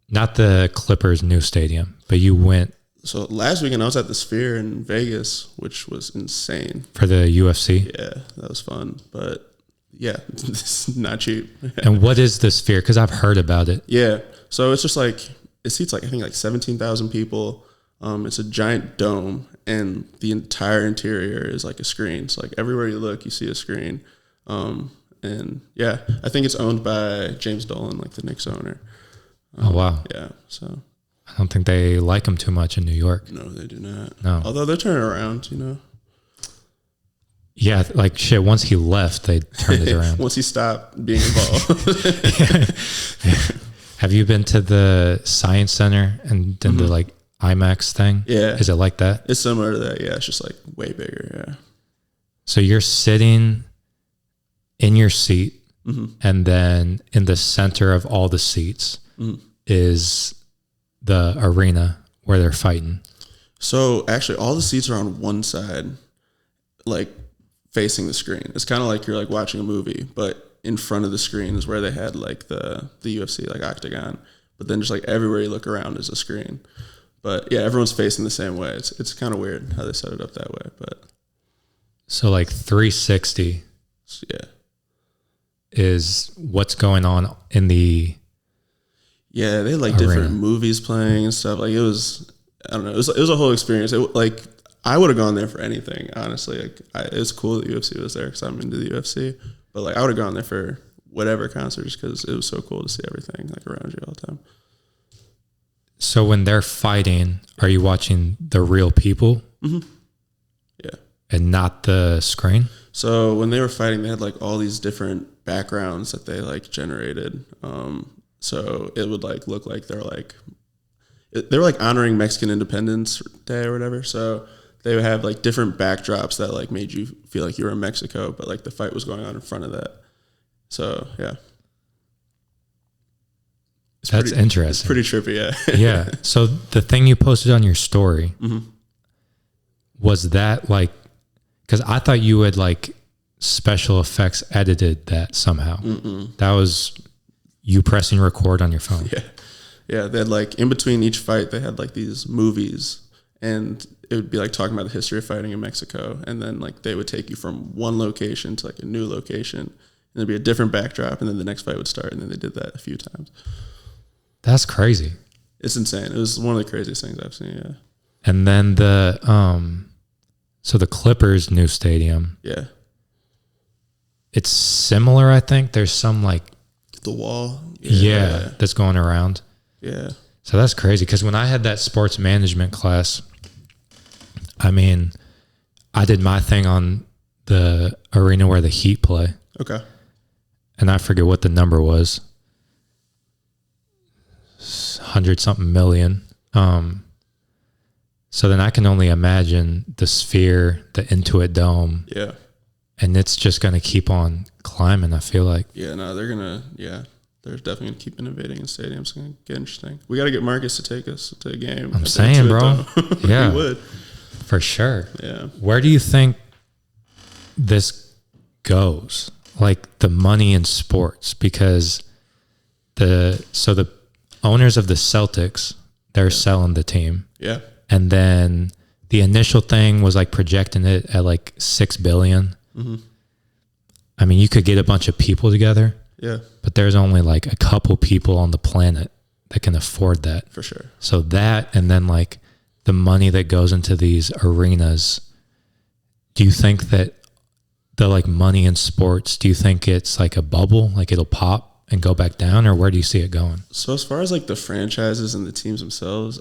Speaker 1: not the Clippers new stadium, but you went.
Speaker 2: So last weekend I was at the Sphere in Vegas, which was insane.
Speaker 1: For the UFC?
Speaker 2: Yeah, that was fun. But yeah, it's not cheap.
Speaker 1: And what is the Sphere? Because I've heard about it.
Speaker 2: Yeah. So it's just like, it seats like, I think like 17,000 people. It's a giant dome, and the entire interior is like a screen. So like everywhere you look, you see a screen. And yeah, I think it's owned by James Dolan, like the Knicks owner.
Speaker 1: Oh, wow.
Speaker 2: Yeah. So
Speaker 1: I don't think they like him too much in New York.
Speaker 2: No, they do not.
Speaker 1: No.
Speaker 2: Although they're turning around, you know.
Speaker 1: Yeah, like shit, once he left, they turned it around.
Speaker 2: Once he stopped being involved.
Speaker 1: Have you been to the Science Center and done the like IMAX thing?
Speaker 2: Yeah.
Speaker 1: Is it like that?
Speaker 2: It's similar to that, yeah. It's just like way bigger, yeah.
Speaker 1: So you're sitting in your seat, and then in the center of all the seats is the arena where they're fighting.
Speaker 2: So actually all the seats are on one side, like facing the screen. It's kind of like you're like watching a movie, but in front of the screen is where they had like the UFC like octagon. But then just like everywhere you look around is a screen. But yeah, everyone's facing the same way. It's kind of weird how they set it up that way. But
Speaker 1: so like 360,
Speaker 2: yeah,
Speaker 1: is what's going on in the.
Speaker 2: Yeah, they had like different movies playing and stuff. Like it was, I don't know, it was a whole experience. Like I would have gone there for anything, honestly. Like it's cool that UFC was there because I'm into the UFC. But like I would have gone there for whatever concerts because it was so cool to see everything like around you all the time.
Speaker 1: So when they're fighting, are you watching the real people?
Speaker 2: Yeah.
Speaker 1: And not the screen?
Speaker 2: So when they were fighting, they had like all these different backgrounds that they like generated. So it would like look like they were like honoring Mexican Independence Day or whatever. So they would have like different backdrops that like made you feel like you were in Mexico, but like the fight was going on in front of that. So yeah.
Speaker 1: That's interesting.
Speaker 2: It's pretty trippy, yeah.
Speaker 1: Yeah. So the thing you posted on your story, was that like, because I thought you had like special effects edited that somehow. That was you pressing record on your phone.
Speaker 2: Yeah. Yeah. They had like in between each fight, they had like these movies, and it would be like talking about the history of fighting in Mexico. And then like they would take you from one location to like a new location, and there'd be a different backdrop, and then the next fight would start. And then they did that a few times.
Speaker 1: That's crazy.
Speaker 2: It's insane. It was one of the craziest things I've seen. Yeah.
Speaker 1: And then so the Clippers new stadium.
Speaker 2: Yeah.
Speaker 1: It's similar, I think. There's some like
Speaker 2: the wall.
Speaker 1: Yeah, that's going around.
Speaker 2: Yeah.
Speaker 1: So that's crazy because when I had that sports management class, I mean, I did my thing on the arena where the Heat play.
Speaker 2: Okay.
Speaker 1: And I forget what the number was. 100 something million. So then I can only imagine the Sphere, the Intuit Dome.
Speaker 2: Yeah.
Speaker 1: And it's just going to keep on climbing, I feel like.
Speaker 2: Yeah, no, they're definitely going to keep innovating in stadiums. It's going to get interesting. We got to get Marcus to take us to a game.
Speaker 1: I'm saying, bro. Yeah.
Speaker 2: We would.
Speaker 1: For sure.
Speaker 2: Yeah.
Speaker 1: Where do you think this goes? Like the money in sports? Because the owners of the Celtics, they're selling the team.
Speaker 2: Yeah.
Speaker 1: And then the initial thing was like projecting it at like $6 billion.
Speaker 2: Mm-hmm.
Speaker 1: I mean, you could get a bunch of people together.
Speaker 2: Yeah.
Speaker 1: But there's only like a couple people on the planet that can afford that.
Speaker 2: For sure.
Speaker 1: So that, and then like the money that goes into these arenas, do you think that the like money in sports, do you think it's like a bubble, like it'll pop and go back down, or where do you see it going?
Speaker 2: So as far as like the franchises and the teams themselves,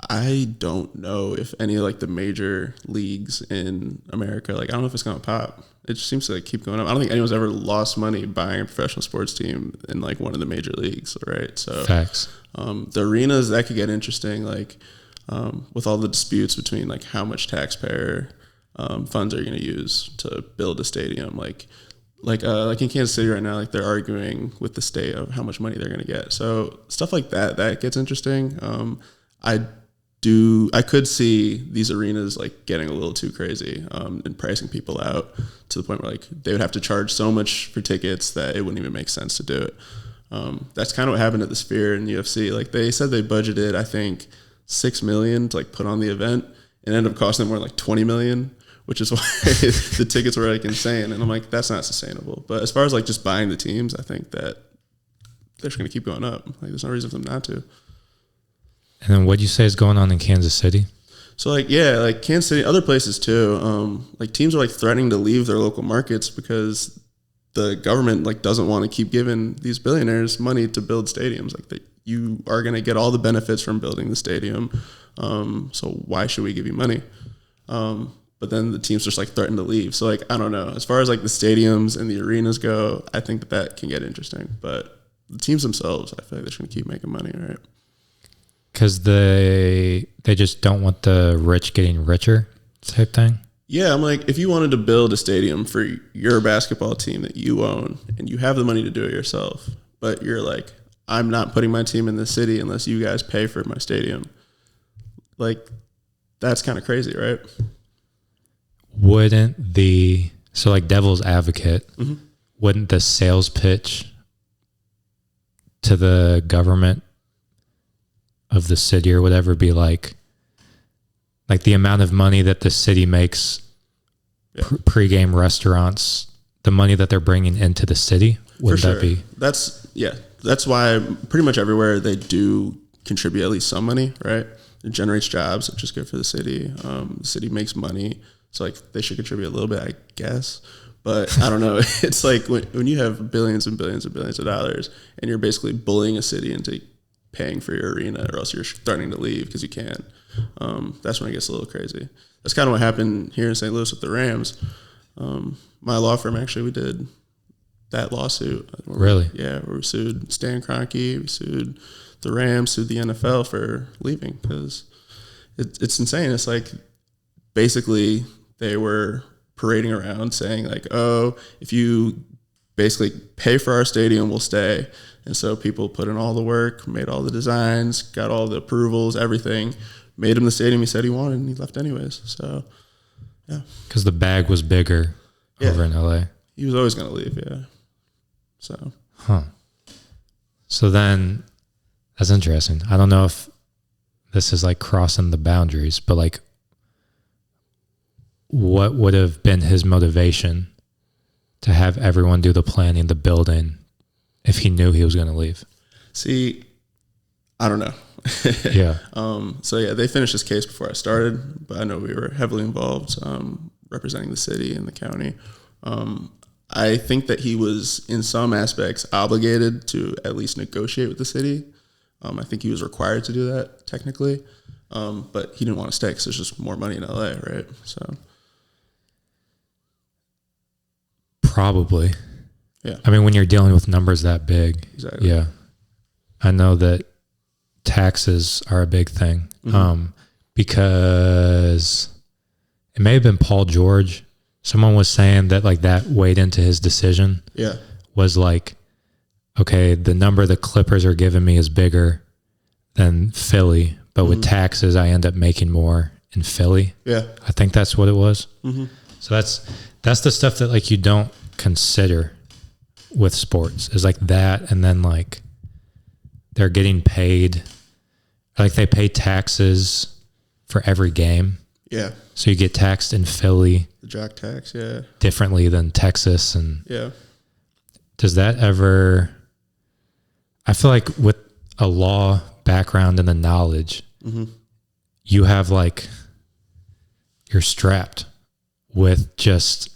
Speaker 2: I don't know if any of like the major leagues in America, like I don't know if it's going to pop. It just seems to like keep going up. I don't think anyone's ever lost money buying a professional sports team in like one of the major leagues, right? So
Speaker 1: Facts.
Speaker 2: The arenas, that could get interesting, like with all the disputes between like how much taxpayer funds are you going to use to build a stadium, like in Kansas City right now, like they're arguing with the state of how much money they're going to get. So stuff like that gets interesting. I could see these arenas like getting a little too crazy and pricing people out to the point where like they would have to charge so much for tickets that it wouldn't even make sense to do it. That's kind of what happened at the Sphere in UFC. Like they said they budgeted, I think, $6 million to like put on the event, and ended up costing them more like $20 million, which is why the tickets were like insane. And I'm like, that's not sustainable. But as far as like just buying the teams, I think that they're just going to keep going up. Like there's no reason for them not to.
Speaker 1: And then what do you say is going on in Kansas City?
Speaker 2: So like, yeah, like Kansas City, other places too. Like teams are like threatening to leave their local markets because the government like doesn't want to keep giving these billionaires money to build stadiums. Like you are going to get all the benefits from building the stadium. So why should we give you money? But then the teams just like threaten to leave. So like, I don't know. As far as like the stadiums and the arenas go, I think that can get interesting. But the teams themselves, I feel like they're just going to keep making money, right?
Speaker 1: Because they just don't want the rich getting richer type thing?
Speaker 2: Yeah, I'm like, if you wanted to build a stadium for your basketball team that you own and you have the money to do it yourself, but you're like, I'm not putting my team in the city unless you guys pay for my stadium. Like, that's kind of crazy, right?
Speaker 1: So like devil's advocate, wouldn't the sales pitch to the government of the city or whatever be like the amount of money that the city makes pre-game restaurants, the money that they're bringing into the city? Would that be?
Speaker 2: That's why pretty much everywhere they do contribute at least some money, right? It generates jobs, which is good for the city. The city makes money, so like they should contribute a little bit, I guess. But I don't know. It's like when you have billions and billions and billions of dollars and you're basically bullying a city into paying for your arena, or else you're starting to leave because you can. That's when it gets a little crazy. That's kind of what happened here in St. Louis with the Rams. My law firm, actually, we did that lawsuit.
Speaker 1: Really?
Speaker 2: Yeah, we sued Stan Kroenke, we sued the Rams, sued the NFL for leaving because it's insane. It's like basically they were parading around saying like, oh, if you basically pay for our stadium, we'll stay. And so people put in all the work, made all the designs, got all the approvals, everything, made him the stadium he said he wanted, and he left anyways. So, yeah.
Speaker 1: Because the bag was bigger over in LA.
Speaker 2: He was always going to leave, yeah. So.
Speaker 1: So then, that's interesting. I don't know if this is like crossing the boundaries, but like, what would have been his motivation to have everyone do the planning, the building, if he knew he was going to leave?
Speaker 2: See, I don't know.
Speaker 1: Yeah.
Speaker 2: So yeah, they finished this case before I started, but I know we were heavily involved representing the city and the county. I think that he was in some aspects obligated to at least negotiate with the city. I think he was required to do that technically, but he didn't want to stay because there's just more money in LA, right? So
Speaker 1: probably.
Speaker 2: Yeah.
Speaker 1: I mean, when you're dealing with numbers that big,
Speaker 2: exactly.
Speaker 1: Yeah. I know that taxes are a big thing. Because it may have been Paul George. Someone was saying that like that weighed into his decision.
Speaker 2: Yeah.
Speaker 1: Was like, okay, the number the Clippers are giving me is bigger than Philly, but with taxes, I end up making more in Philly.
Speaker 2: Yeah.
Speaker 1: I think that's what it was. So that's the stuff that like you don't consider with sports is like that. And then like they're getting paid, like they pay taxes for every game.
Speaker 2: Yeah.
Speaker 1: So you get taxed in Philly.
Speaker 2: The jock tax, yeah.
Speaker 1: Differently than Texas. And
Speaker 2: yeah.
Speaker 1: Does that ever, I feel like with a law background and the knowledge, you have like, you're strapped with just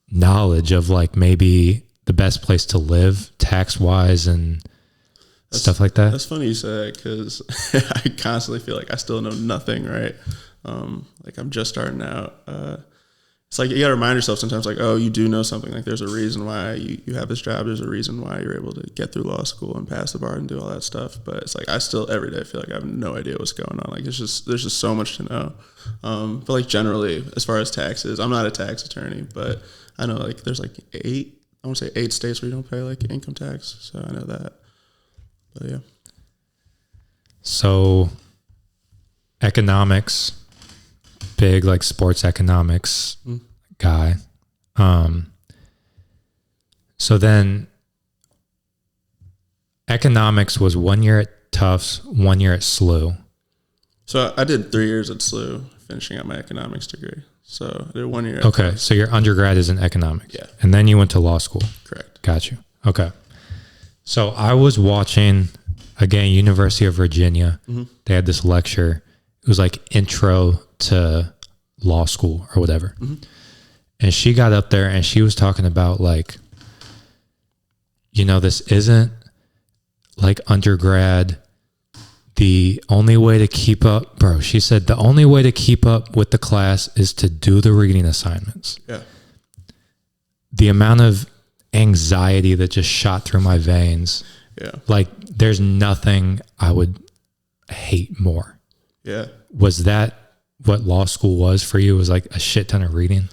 Speaker 1: knowledge of like maybe the best place to live tax wise and stuff like that.
Speaker 2: That's funny you say that because I constantly feel like I still know nothing, right? Like I'm just starting out. It's like you got to remind yourself sometimes like, oh, you do know something. Like there's a reason why you have this job. There's a reason why you're able to get through law school and pass the bar and do all that stuff. But it's like I still every day feel like I have no idea what's going on. Like there's just so much to know. But like generally, as far as taxes, I'm not a tax attorney, but I know like there's like 8 states where you don't pay like income tax. So I know that. But yeah.
Speaker 1: So economics, big like sports economics guy. So then economics was 1 year at Tufts, 1 year at SLU.
Speaker 2: So I did 3 years at SLU, finishing up my economics degree. So I did 1 year.
Speaker 1: Okay. So your undergrad is in economics.
Speaker 2: Yeah.
Speaker 1: And then you went to law school.
Speaker 2: Correct.
Speaker 1: Got you. Okay. So I was watching, again, University of Virginia. They had this lecture. It was like intro to law school or whatever. And she got up there and she was talking about like, you know, this isn't like undergrad. The only way to keep up, bro, she said the only way to keep up with the class is to do the reading assignments.
Speaker 2: Yeah.
Speaker 1: The amount of anxiety that just shot through my veins.
Speaker 2: Yeah.
Speaker 1: Like there's nothing I would hate more.
Speaker 2: Yeah.
Speaker 1: Was that what law school was for you? Was like a shit ton of reading?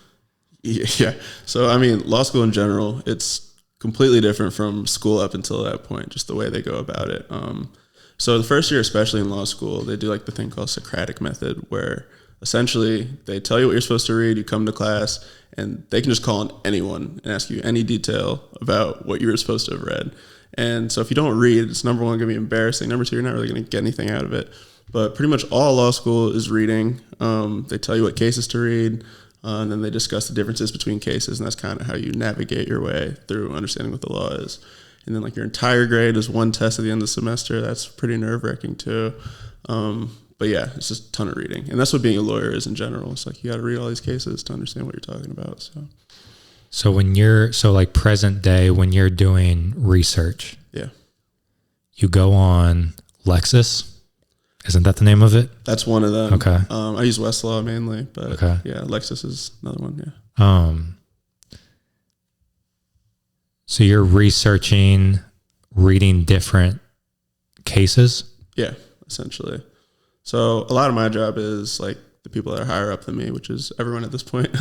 Speaker 2: Yeah. So, I mean, law school in general, it's completely different from school up until that point, just the way they go about it. So the first year, especially in law school, they do like the thing called Socratic method, where essentially they tell you what you're supposed to read, you come to class, and they can just call on anyone and ask you any detail about what you were supposed to have read. And so if you don't read, it's number one, going to be embarrassing. Number two, you're not really going to get anything out of it. But pretty much all law school is reading. They tell you what cases to read, and then they discuss the differences between cases, and that's kind of how you navigate your way through understanding what the law is. And then like your entire grade is one test at the end of the semester. That's pretty nerve-wracking too. But yeah, it's just a ton of reading. And that's what being a lawyer is in general. It's like you got to read all these cases to understand what you're talking about. So
Speaker 1: when you're, so like present day, when you're doing research,
Speaker 2: yeah,
Speaker 1: you go on Lexis. Isn't that the name of it?
Speaker 2: That's one of them.
Speaker 1: Okay.
Speaker 2: I use Westlaw mainly, but
Speaker 1: okay.
Speaker 2: Yeah, Lexis is another one. Yeah.
Speaker 1: So you're researching, reading different cases?
Speaker 2: Yeah, essentially. So a lot of my job is like the people that are higher up than me, which is everyone at this point.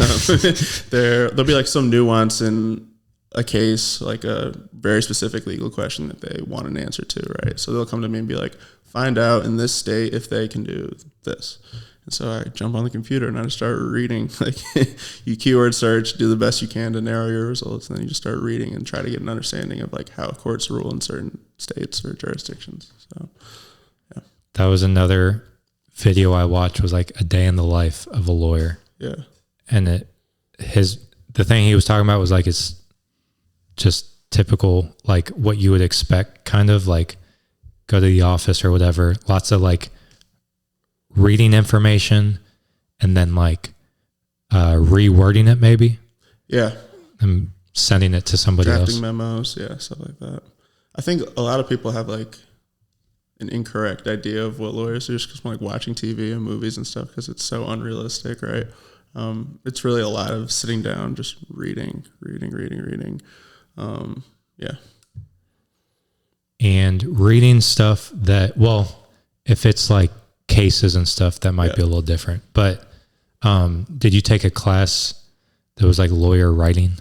Speaker 2: There'll be like some nuance in a case, like a very specific legal question that they want an answer to, right? So they'll come to me and be like, find out in this state if they can do this. And so I jump on the computer and I just start reading. Like you keyword search, do the best you can to narrow your results, and then you just start reading and try to get an understanding of like how courts rule in certain states or jurisdictions. So yeah.
Speaker 1: That was another video I watched, was like a day in the life of a lawyer.
Speaker 2: Yeah.
Speaker 1: And the thing he was talking about was like, it's just typical, like what you would expect, kind of like go to the office or whatever, lots of like reading information and then like rewording it maybe.
Speaker 2: Yeah.
Speaker 1: And sending it to somebody else.
Speaker 2: Drafting memos, yeah, stuff like that. I think a lot of people have like an incorrect idea of what lawyers do just because like watching TV and movies and stuff, because it's so unrealistic, right? It's really a lot of sitting down, just reading. Yeah.
Speaker 1: and reading stuff that, well, if it's like cases and stuff, that might be a little different. But did you take a class that was like lawyer writing?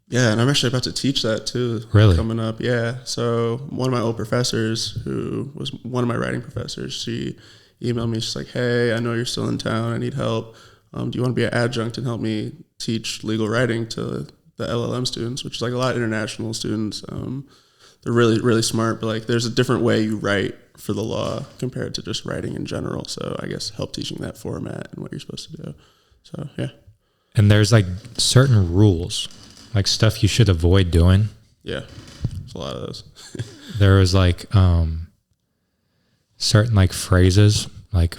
Speaker 2: Yeah, and I'm actually about to teach that too.
Speaker 1: Really?
Speaker 2: Coming up, yeah. So one of my old professors, who was one of my writing professors, she emailed me. She's like, "Hey, I know you're still in town. I need help. Do you want to be an adjunct and help me teach legal writing to the LLM students?" Which is like a lot of international students. They're really, really smart, but like there's a different way you write for the law compared to just writing in general. So I guess help teaching that format and what you're supposed to do. So yeah.
Speaker 1: And there's like certain rules, like stuff you should avoid doing.
Speaker 2: Yeah, there's a lot of those.
Speaker 1: There was like certain like phrases, like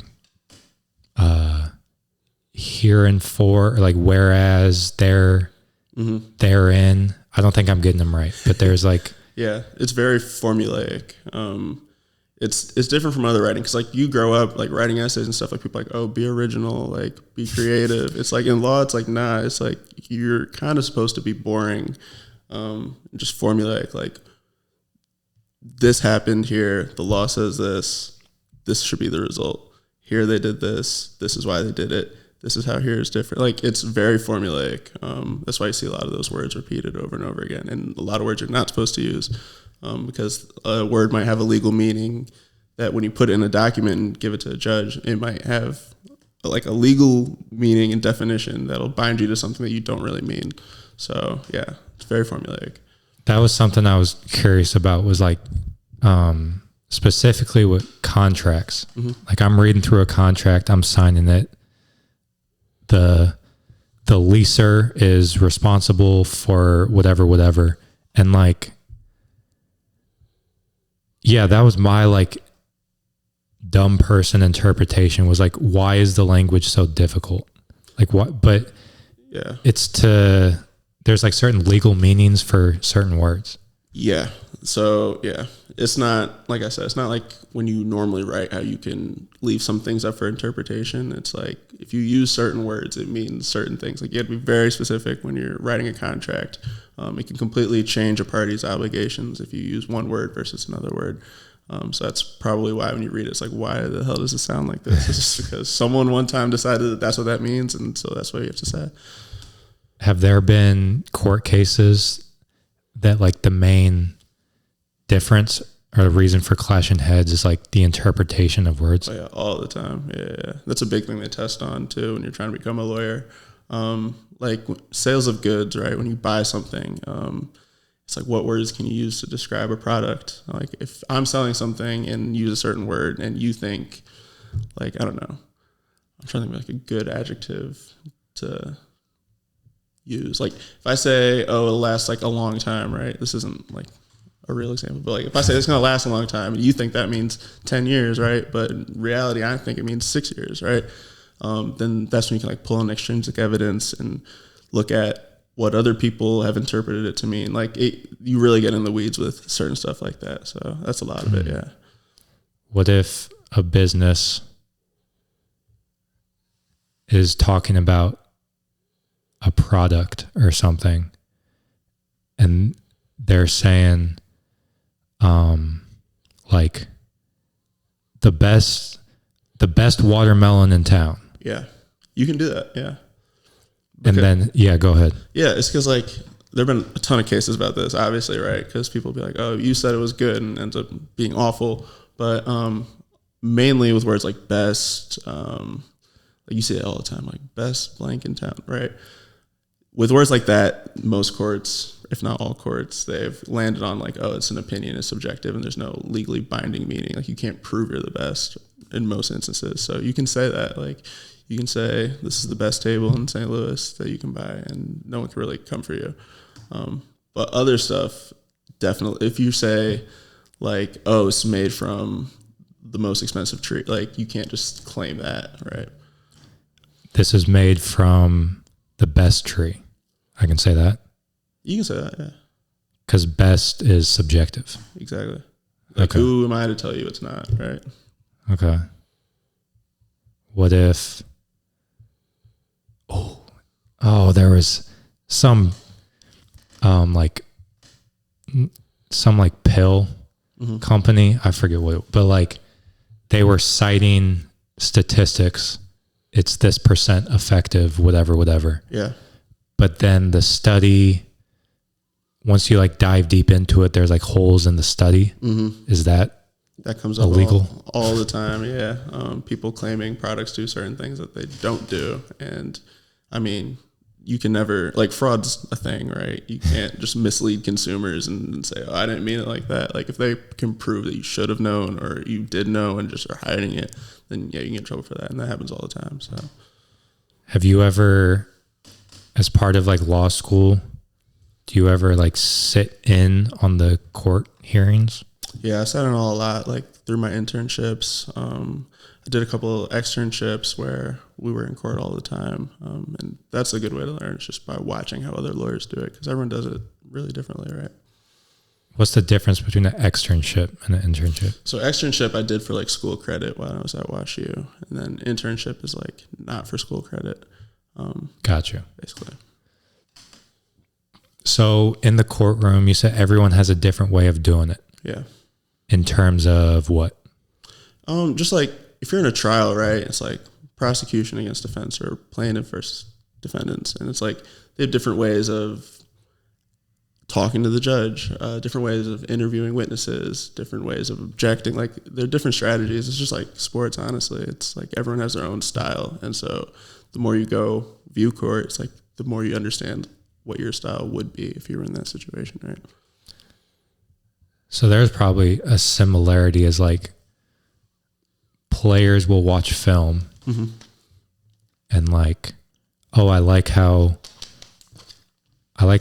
Speaker 1: here and for, like whereas, there, therein. I don't think I'm getting them right, but there's like
Speaker 2: yeah, it's very formulaic. It's different from other writing because like you grow up like writing essays and stuff, like people are like, oh, be original, like be creative. It's like in law, it's like, nah, it's like you're kind of supposed to be boring, just formulaic. Like this happened here, the law says this should be the result. Here they did this is why they did it. This is how here is different. Like it's very formulaic. That's why you see a lot of those words repeated over and over again, and a lot of words you're not supposed to use. Because a word might have a legal meaning that when you put it in a document and give it to a judge, it might have like a legal meaning and definition that'll bind you to something that you don't really mean. So yeah, it's very formulaic.
Speaker 1: That was something I was curious about, was like specifically with contracts. Like I'm reading through a contract, I'm signing it. The leaser is responsible for whatever. And like, yeah, that was my like dumb person interpretation, was like, why is the language so difficult? Like what? But
Speaker 2: yeah,
Speaker 1: there's like certain legal meanings for certain words.
Speaker 2: Yeah. So yeah, it's not, like I said, it's not like when you normally write how you can leave some things up for interpretation. It's like if you use certain words, it means certain things. Like you have to be very specific when you're writing a contract. It can completely change a party's obligations if you use one word versus another word. So that's probably why when you read it, it's like, why the hell does it sound like this? It's just because someone one time decided that that's what that means, and so that's what you have to say.
Speaker 1: Have there been court cases that like the main difference or the reason for clashing heads is like the interpretation of words?
Speaker 2: Oh, yeah, all the time. Yeah. That's a big thing they test on too when you're trying to become a lawyer. Like sales of goods, right? When you buy something, it's like, what words can you use to describe a product? Like if I'm selling something and use a certain word and you think like, I don't know, I'm trying to think of like a good adjective to use. Like if I say, oh, it'll last like a long time, right? This isn't like a real example, but like if I say it's going to last a long time and you think that means 10 years, right? But in reality, I think it means 6 years, right? Then that's when you can like pull in extrinsic evidence and look at what other people have interpreted it to mean. Like you really get in the weeds with certain stuff like that. So that's a lot of it. Yeah.
Speaker 1: What if a business is talking about a product or something and they're saying, like the best watermelon in town?
Speaker 2: Yeah. You can do that. Yeah.
Speaker 1: And then, yeah, go ahead.
Speaker 2: Yeah, it's because like there have been a ton of cases about this, obviously, right? Because people be like, "Oh, you said it was good," and ends up being awful. But mainly with words like best, like you see it all the time, like best blank in town, right? With words like that, most courts, if not all courts, they've landed on like, oh, it's an opinion, it's subjective, and there's no legally binding meaning. Like you can't prove you're the best in most instances. So you can say that, like. You can say this is the best table in St. Louis that you can buy, and no one can really come for you. But other stuff, definitely, if you say like, oh, it's made from the most expensive tree, like you can't just claim that, right?
Speaker 1: This is made from the best tree. I can say that.
Speaker 2: You can say that, yeah.
Speaker 1: Because best is subjective.
Speaker 2: Exactly. Like who am I to tell you it's not, right?
Speaker 1: Okay. What if... Oh, there was some pill company. I forget what, but like they were citing statistics. It's this percent effective, whatever.
Speaker 2: Yeah.
Speaker 1: But then the study, once you like dive deep into it, there's like holes in the study. Is that
Speaker 2: comes up
Speaker 1: illegal
Speaker 2: all the time? Yeah. People claiming products do certain things that they don't do. And I mean, you can never, like, fraud's a thing, right? You can't just mislead consumers and say, oh, I didn't mean it like that. Like, if they can prove that you should have known or you did know and just are hiding it, then yeah, you can get in trouble for that. And that happens all the time. So
Speaker 1: have you ever, as part of like law school, do you ever like sit in on the court hearings?
Speaker 2: Yeah, I sat in all a lot, like through my internships. I did a couple of externships where we were in court all the time. And that's a good way to learn. It's just by watching how other lawyers do it, because everyone does it really differently, right?
Speaker 1: What's the difference between an externship and an internship?
Speaker 2: So externship I did for like school credit while I was at WashU. And then internship is like not for school credit.
Speaker 1: Gotcha.
Speaker 2: Basically.
Speaker 1: So in the courtroom, you said everyone has a different way of doing it.
Speaker 2: Yeah.
Speaker 1: In terms of what?
Speaker 2: Just like if you're in a trial, right? It's like prosecution against defense or plaintiff versus defendants. And it's like they have different ways of talking to the judge, different ways of interviewing witnesses, different ways of objecting. Like there are different strategies. It's just like sports, honestly. It's like everyone has their own style. And so the more you go view court, it's like the more you understand what your style would be if you were in that situation, right?
Speaker 1: So there's probably a similarity as like players will watch film and like, oh, I like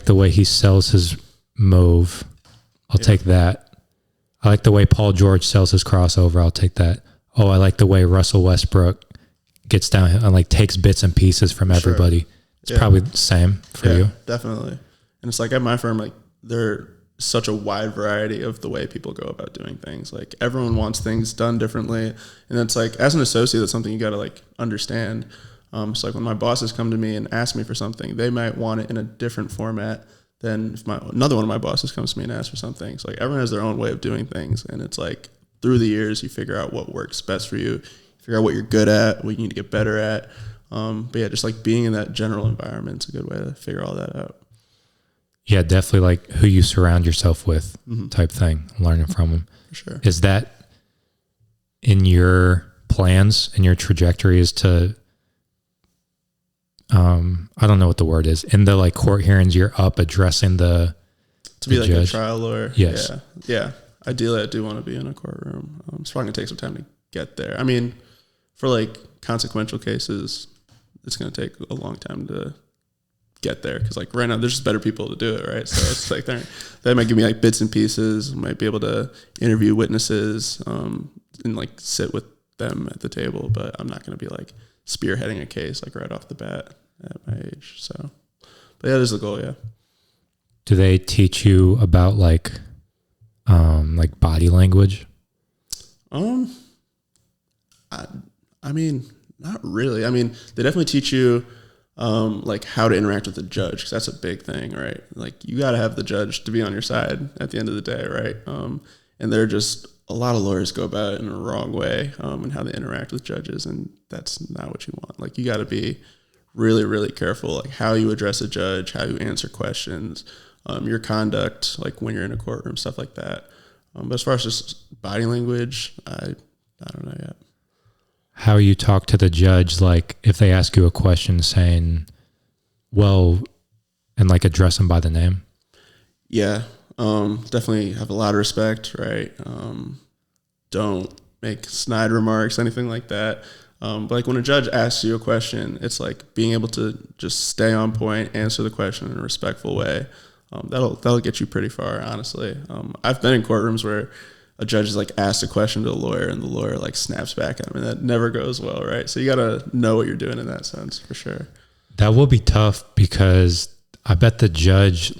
Speaker 1: the way he sells his mauve. I'll take that. I like the way Paul George sells his crossover. I'll take that. Oh, I like the way Russell Westbrook gets down and like takes bits and pieces from everybody. It's probably the same for you. Definitely.
Speaker 2: And it's like at my firm, like there's such a wide variety of the way people go about doing things. Like everyone wants things done differently. And it's like, as an associate, that's something you got to like understand. So like when my bosses come to me and ask me for something, they might want it in a different format than if another one of my bosses comes to me and asks for something. So like everyone has their own way of doing things. And it's like through the years, you figure out what works best for you, figure out what you're good at, what you need to get better at. But yeah, just like being in that general environment is a good way to figure all that out.
Speaker 1: Yeah, definitely like who you surround yourself with type thing, learning from them.
Speaker 2: For sure.
Speaker 1: Is that in your plans and your trajectory is to, I don't know what the word is, in the like court hearings, you're up addressing to
Speaker 2: be like
Speaker 1: judge?
Speaker 2: A trial lawyer?
Speaker 1: Yes.
Speaker 2: Yeah. Ideally, I do want to be in a courtroom. It's probably going to take some time to get there. I mean, for like consequential cases, it's going to take a long time to get there, because like right now there's just better people to do it, right? So it's like they might give me like bits and pieces, might be able to interview witnesses and like sit with them at the table, but I'm not going to be like spearheading a case like right off the bat at my age. So but yeah, there's the goal. Yeah.
Speaker 1: Do they teach you about like body language?
Speaker 2: I mean, not really. I mean, they definitely teach you like how to interact with the judge, because that's a big thing, right? Like you got to have the judge to be on your side at the end of the day, right? And they're just, a lot of lawyers go about it in a wrong way and how they interact with judges, and that's not what you want. Like you got to be really, really careful, like how you address a judge, how you answer questions, your conduct, like when you're in a courtroom, stuff like that. But as far as just body language, I don't know yet.
Speaker 1: How you talk to the judge, like if they ask you a question saying, well, and like address them by the name?
Speaker 2: Yeah, definitely have a lot of respect, right? Don't make snide remarks, anything like that. But like when a judge asks you a question, it's like being able to just stay on point, answer the question in a respectful way. That'll get you pretty far, honestly. I've been in courtrooms where a judge is like asked a question to a lawyer and the lawyer like snaps back at him, and that never goes well, right? So you got to know what you're doing in that sense, for sure.
Speaker 1: That will be tough, because I bet the judge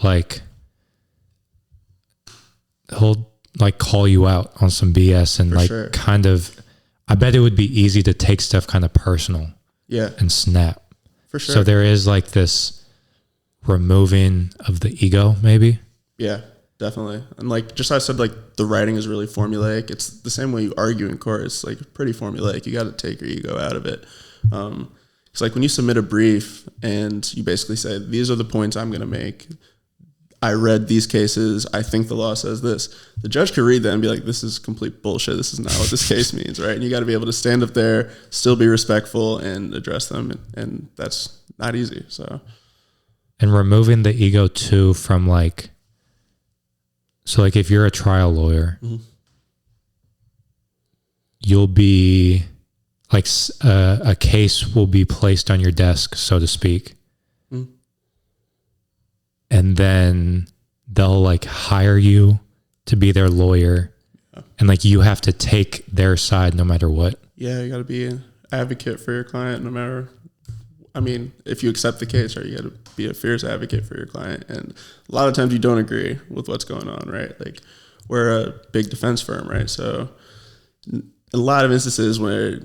Speaker 1: he'll like call you out on some BS and kind of, I bet it would be easy to take stuff kind of personal.
Speaker 2: Yeah.
Speaker 1: And snap.
Speaker 2: For sure.
Speaker 1: So there is like this removing of the ego, maybe.
Speaker 2: Yeah. definitely. And like just I said, like the writing is really formulaic. It's the same way you argue in court. It's like pretty formulaic. You got to take your ego out of it. It's like when you submit a brief and you basically say, these are the points I'm going to make. I read these cases. I think the law says this. The judge could read that and be like, this is complete bullshit. This is not what this case means, right? And you got to be able to stand up there, still be respectful and address them. And that's not easy. So,
Speaker 1: and removing the ego too from like, so like if you're a trial lawyer, you'll be like a case will be placed on your desk, so to speak. And then they'll like hire you to be their lawyer. Yeah. And like you have to take their side no matter what.
Speaker 2: Yeah, you got to be an advocate for your client no matter. I mean, if you accept the case, right, you got to be a fierce advocate for your client. And a lot of times you don't agree with what's going on, right? Like we're a big defense firm, right? So a lot of instances where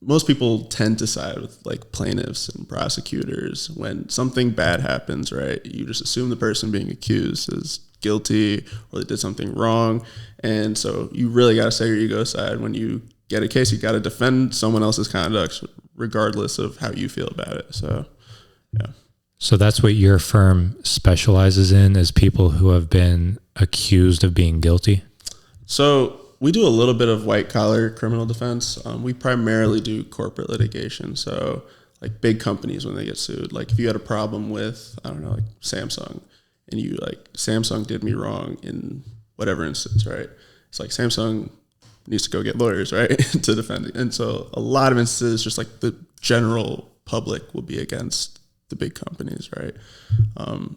Speaker 2: most people tend to side with like plaintiffs and prosecutors when something bad happens, right? You just assume the person being accused is guilty or they did something wrong. And so you really got to set your ego aside. When you get a case, you got to defend someone else's conduct regardless of how you feel about it. So, yeah.
Speaker 1: So that's what your firm specializes in, is people who have been accused of being guilty?
Speaker 2: So we do a little bit of white collar criminal defense. We primarily do corporate litigation. So like big companies when they get sued, like if you had a problem with, I don't know, like Samsung, and you like, Samsung did me wrong in whatever instance, right? It's like Samsung needs to go get lawyers, right, to defend it. And so a lot of instances, just like the general public will be against the big companies, right?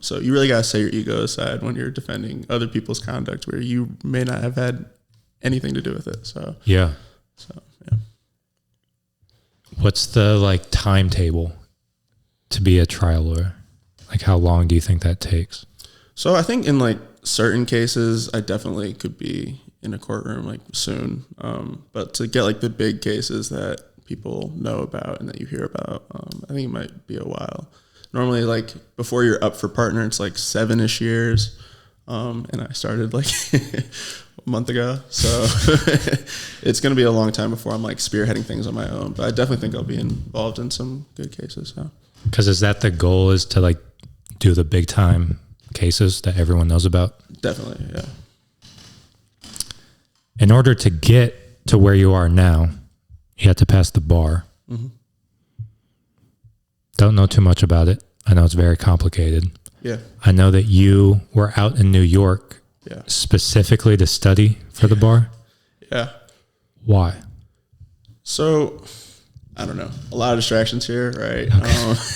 Speaker 2: So you really got to set your ego aside when you're defending other people's conduct where you may not have had anything to do with it. So
Speaker 1: yeah.
Speaker 2: Yeah.
Speaker 1: What's the like timetable to be a trial lawyer? Like how long do you think that takes?
Speaker 2: So I think in like certain cases, I definitely could be in a courtroom like soon. But to get like the big cases that people know about and that you hear about, I think it might be a while. Normally like before you're up for partner, it's like 7-ish years. And I started like a month ago. So it's going to be a long time before I'm like spearheading things on my own. But I definitely think I'll be involved in some good cases. So.
Speaker 1: Because is that the goal, is to like do the big time cases that everyone knows about?
Speaker 2: Definitely, yeah.
Speaker 1: In order to get to where you are now, you had to pass the bar. Don't know too much about it. I know it's very complicated.
Speaker 2: Yeah.
Speaker 1: I know that you were out in New York specifically to study for the bar.
Speaker 2: Yeah.
Speaker 1: Why?
Speaker 2: So, I don't know. A lot of distractions here, right?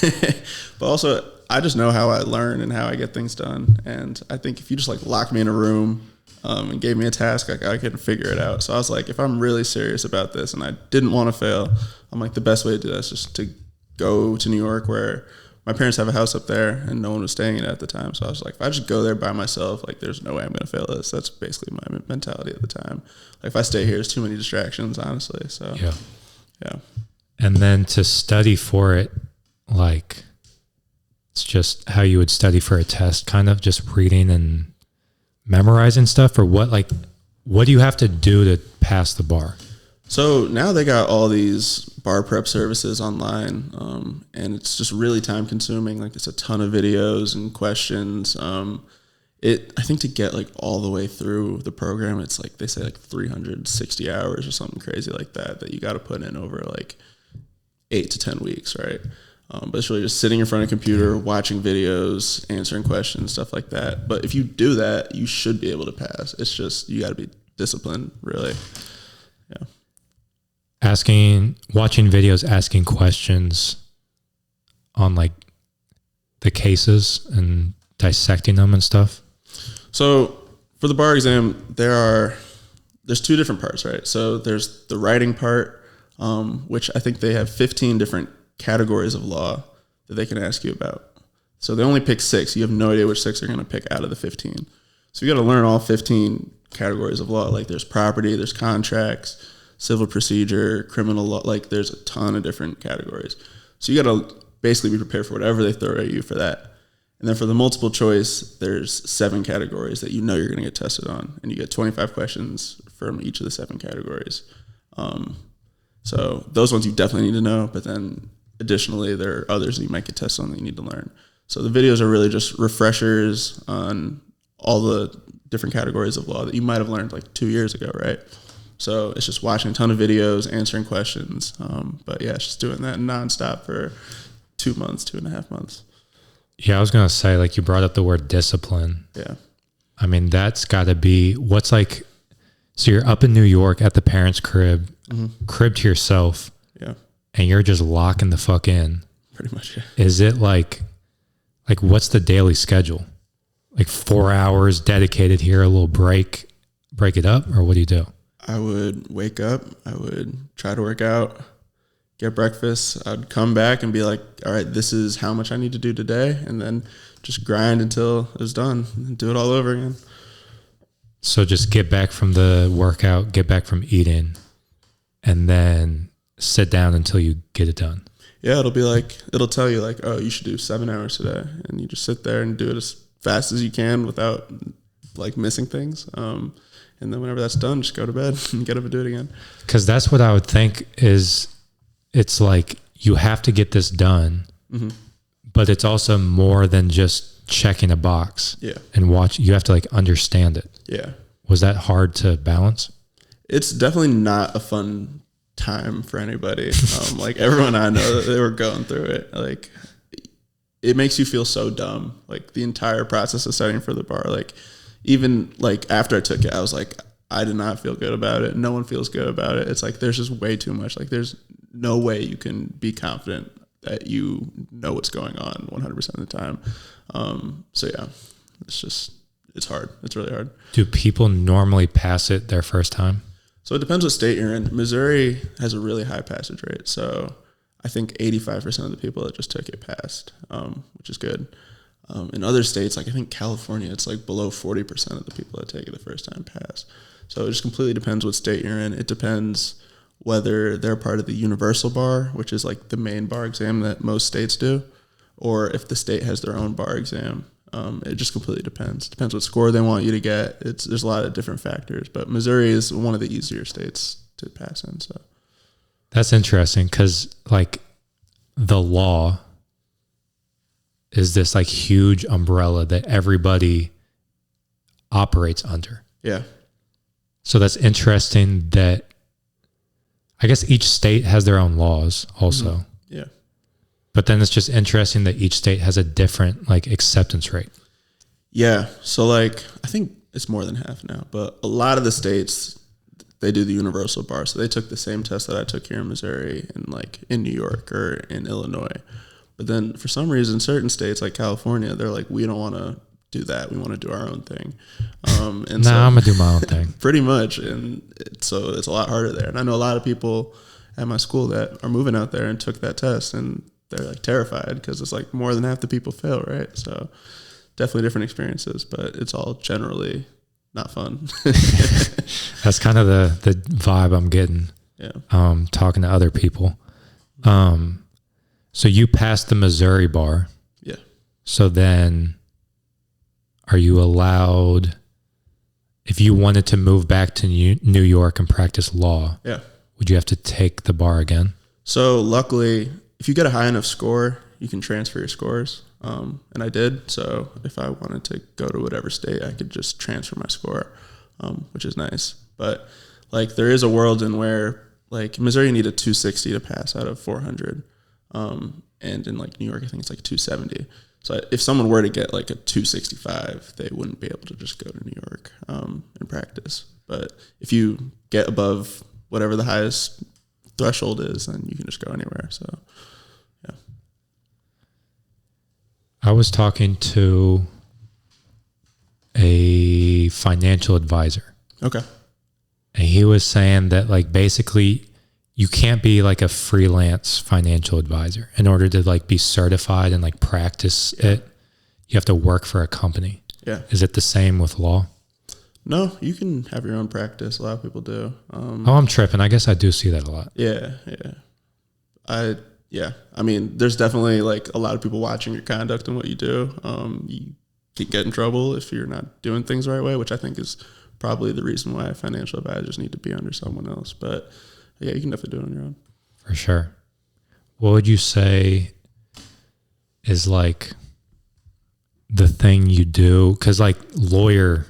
Speaker 1: Okay.
Speaker 2: But also, I just know how I learn and how I get things done. And I think if you just like lock me in a room and gave me a task, like I could figure it out. So I was like, if I'm really serious about this and I didn't want to fail, I'm like, the best way to do that is just to go to New York, where my parents have a house up there and no one was staying in it at the time. So I was like, if I just go there by myself, like there's no way I'm going to fail this. That's basically my mentality at the time. Like if I stay here, there's too many distractions, honestly. So yeah.
Speaker 1: And then to study for it, like it's just how you would study for a test, kind of just reading and memorizing stuff, or what? Like, what do you have to do to pass the bar?
Speaker 2: So now they got all these bar prep services online, and it's just really time consuming. Like it's a ton of videos and questions. I think to get like all the way through the program, it's like they say like 360 hours or something crazy like that you got to put in over like 8 to 10 weeks, right? But it's really just sitting in front of a computer, watching videos, answering questions, stuff like that. But if you do that, you should be able to pass. It's just, you got to be disciplined, really. Yeah.
Speaker 1: Watching videos, asking questions on like the cases and dissecting them and stuff.
Speaker 2: So for the bar exam, there's 2 different parts, right? So there's the writing part, which I think they have 15 different categories of law that they can ask you about. So they only pick 6. You have no idea which 6 they're going to pick out of the 15. So you got to learn all 15 categories of law. Like there's property, there's contracts, civil procedure, criminal law. Like there's a ton of different categories. So you got to basically be prepared for whatever they throw at you for that. And then for the multiple choice, there's 7 categories that you know you're going to get tested on. And you get 25 questions from each of the 7 categories. So those ones you definitely need to know. But then additionally, there are others that you might get tested on that you need to learn. So the videos are really just refreshers on all the different categories of law that you might have learned like 2 years ago, right? So it's just watching a ton of videos, answering questions. But yeah, it's just doing that nonstop for 2 months, 2.5 months.
Speaker 1: Yeah, I was going to say, like, you brought up the word discipline.
Speaker 2: Yeah.
Speaker 1: I mean, that's got to be what's like, so you're up in New York at the parents' crib, crib to yourself.
Speaker 2: Yeah.
Speaker 1: And you're just locking the fuck in.
Speaker 2: Pretty much, yeah.
Speaker 1: Is it like what's the daily schedule? Like 4 hours dedicated here, a little break it up, or what do you do?
Speaker 2: I would wake up, I would try to work out, get breakfast. I'd come back and be like, all right, this is how much I need to do today. And then just grind until it's done and do it all over again.
Speaker 1: So just get back from the workout, get back from eating, and then sit down until you get it done.
Speaker 2: Yeah, it'll tell you like, oh, you should do 7 hours today. And you just sit there and do it as fast as you can without like missing things. And then whenever that's done, just go to bed and get up and do it again.
Speaker 1: Because that's what I would think is, it's like you have to get this done, but it's also more than just checking a box.
Speaker 2: Yeah.
Speaker 1: And watch. You have to like understand it.
Speaker 2: Yeah.
Speaker 1: Was that hard to balance?
Speaker 2: It's definitely not a fun time for anybody. Like everyone I know, they were going through it. Like it makes you feel so dumb. Like the entire process of studying for the bar. Like even like after I took it, I was like, I did not feel good about it. No one feels good about it. It's like there's just way too much. Like there's no way you can be confident that you know what's going on 100% of the time. So yeah, it's hard. It's really hard.
Speaker 1: Do people normally pass it their first time?
Speaker 2: So it depends what state you're in. Missouri has a really high passage rate. So I think 85% of the people that just took it passed, which is good. In other states, like I think California, it's like below 40% of the people that take it the first time pass. So it just completely depends what state you're in. It depends whether they're part of the universal bar, which is like the main bar exam that most states do, or if the state has their own bar exam. It just completely depends. Depends what score they want you to get. There's a lot of different factors, but Missouri is one of the easier states to pass in. So
Speaker 1: that's interesting because like the law is this like huge umbrella that everybody operates under.
Speaker 2: Yeah.
Speaker 1: So that's interesting that I guess each state has their own laws also.
Speaker 2: Yeah.
Speaker 1: But then it's just interesting that each state has a different like acceptance rate.
Speaker 2: Yeah. So like, I think it's more than half now, but a lot of the states, they do the universal bar. So they took the same test that I took here in Missouri and like in New York or in Illinois. But then for some reason, certain states like California, they're like, we don't want to do that. We want to do our own thing. I'm going
Speaker 1: to do my own thing.
Speaker 2: Pretty much. And so it's a lot harder there. And I know a lot of people at my school that are moving out there and took that test and they're like terrified because it's like more than half the people fail, right? So definitely different experiences, but it's all generally not fun.
Speaker 1: That's kind of the vibe I'm getting.
Speaker 2: Yeah.
Speaker 1: Talking to other people. So you passed the Missouri bar.
Speaker 2: Yeah.
Speaker 1: So then are you allowed, if you wanted to move back to New York and practice law,
Speaker 2: yeah,
Speaker 1: would you have to take the bar again?
Speaker 2: So luckily, if you get a high enough score, you can transfer your scores. And I did. So if I wanted to go to whatever state, I could just transfer my score, which is nice. But like there is a world in where like Missouri you need a 260 to pass out of 400. And in like New York, I think it's like 270. So if someone were to get like a 265, they wouldn't be able to just go to New York and practice. But if you get above whatever the highest threshold is, then you can just go anywhere. So, yeah.
Speaker 1: I was talking to a financial advisor.
Speaker 2: Okay.
Speaker 1: And he was saying that like basically you can't be like a freelance financial advisor in order to like be certified and like practice it. You have to work for a company.
Speaker 2: Yeah.
Speaker 1: Is it the same with law?
Speaker 2: No, you can have your own practice. A lot of people do.
Speaker 1: I'm tripping. I guess I do see that a lot.
Speaker 2: Yeah. Yeah. Yeah. I mean, there's definitely like a lot of people watching your conduct and what you do. You can get in trouble if you're not doing things the right way, which I think is probably the reason why financial advisors need to be under someone else. But yeah, you can definitely do it on your own.
Speaker 1: For sure. What would you say is like the thing you do? Because like lawyer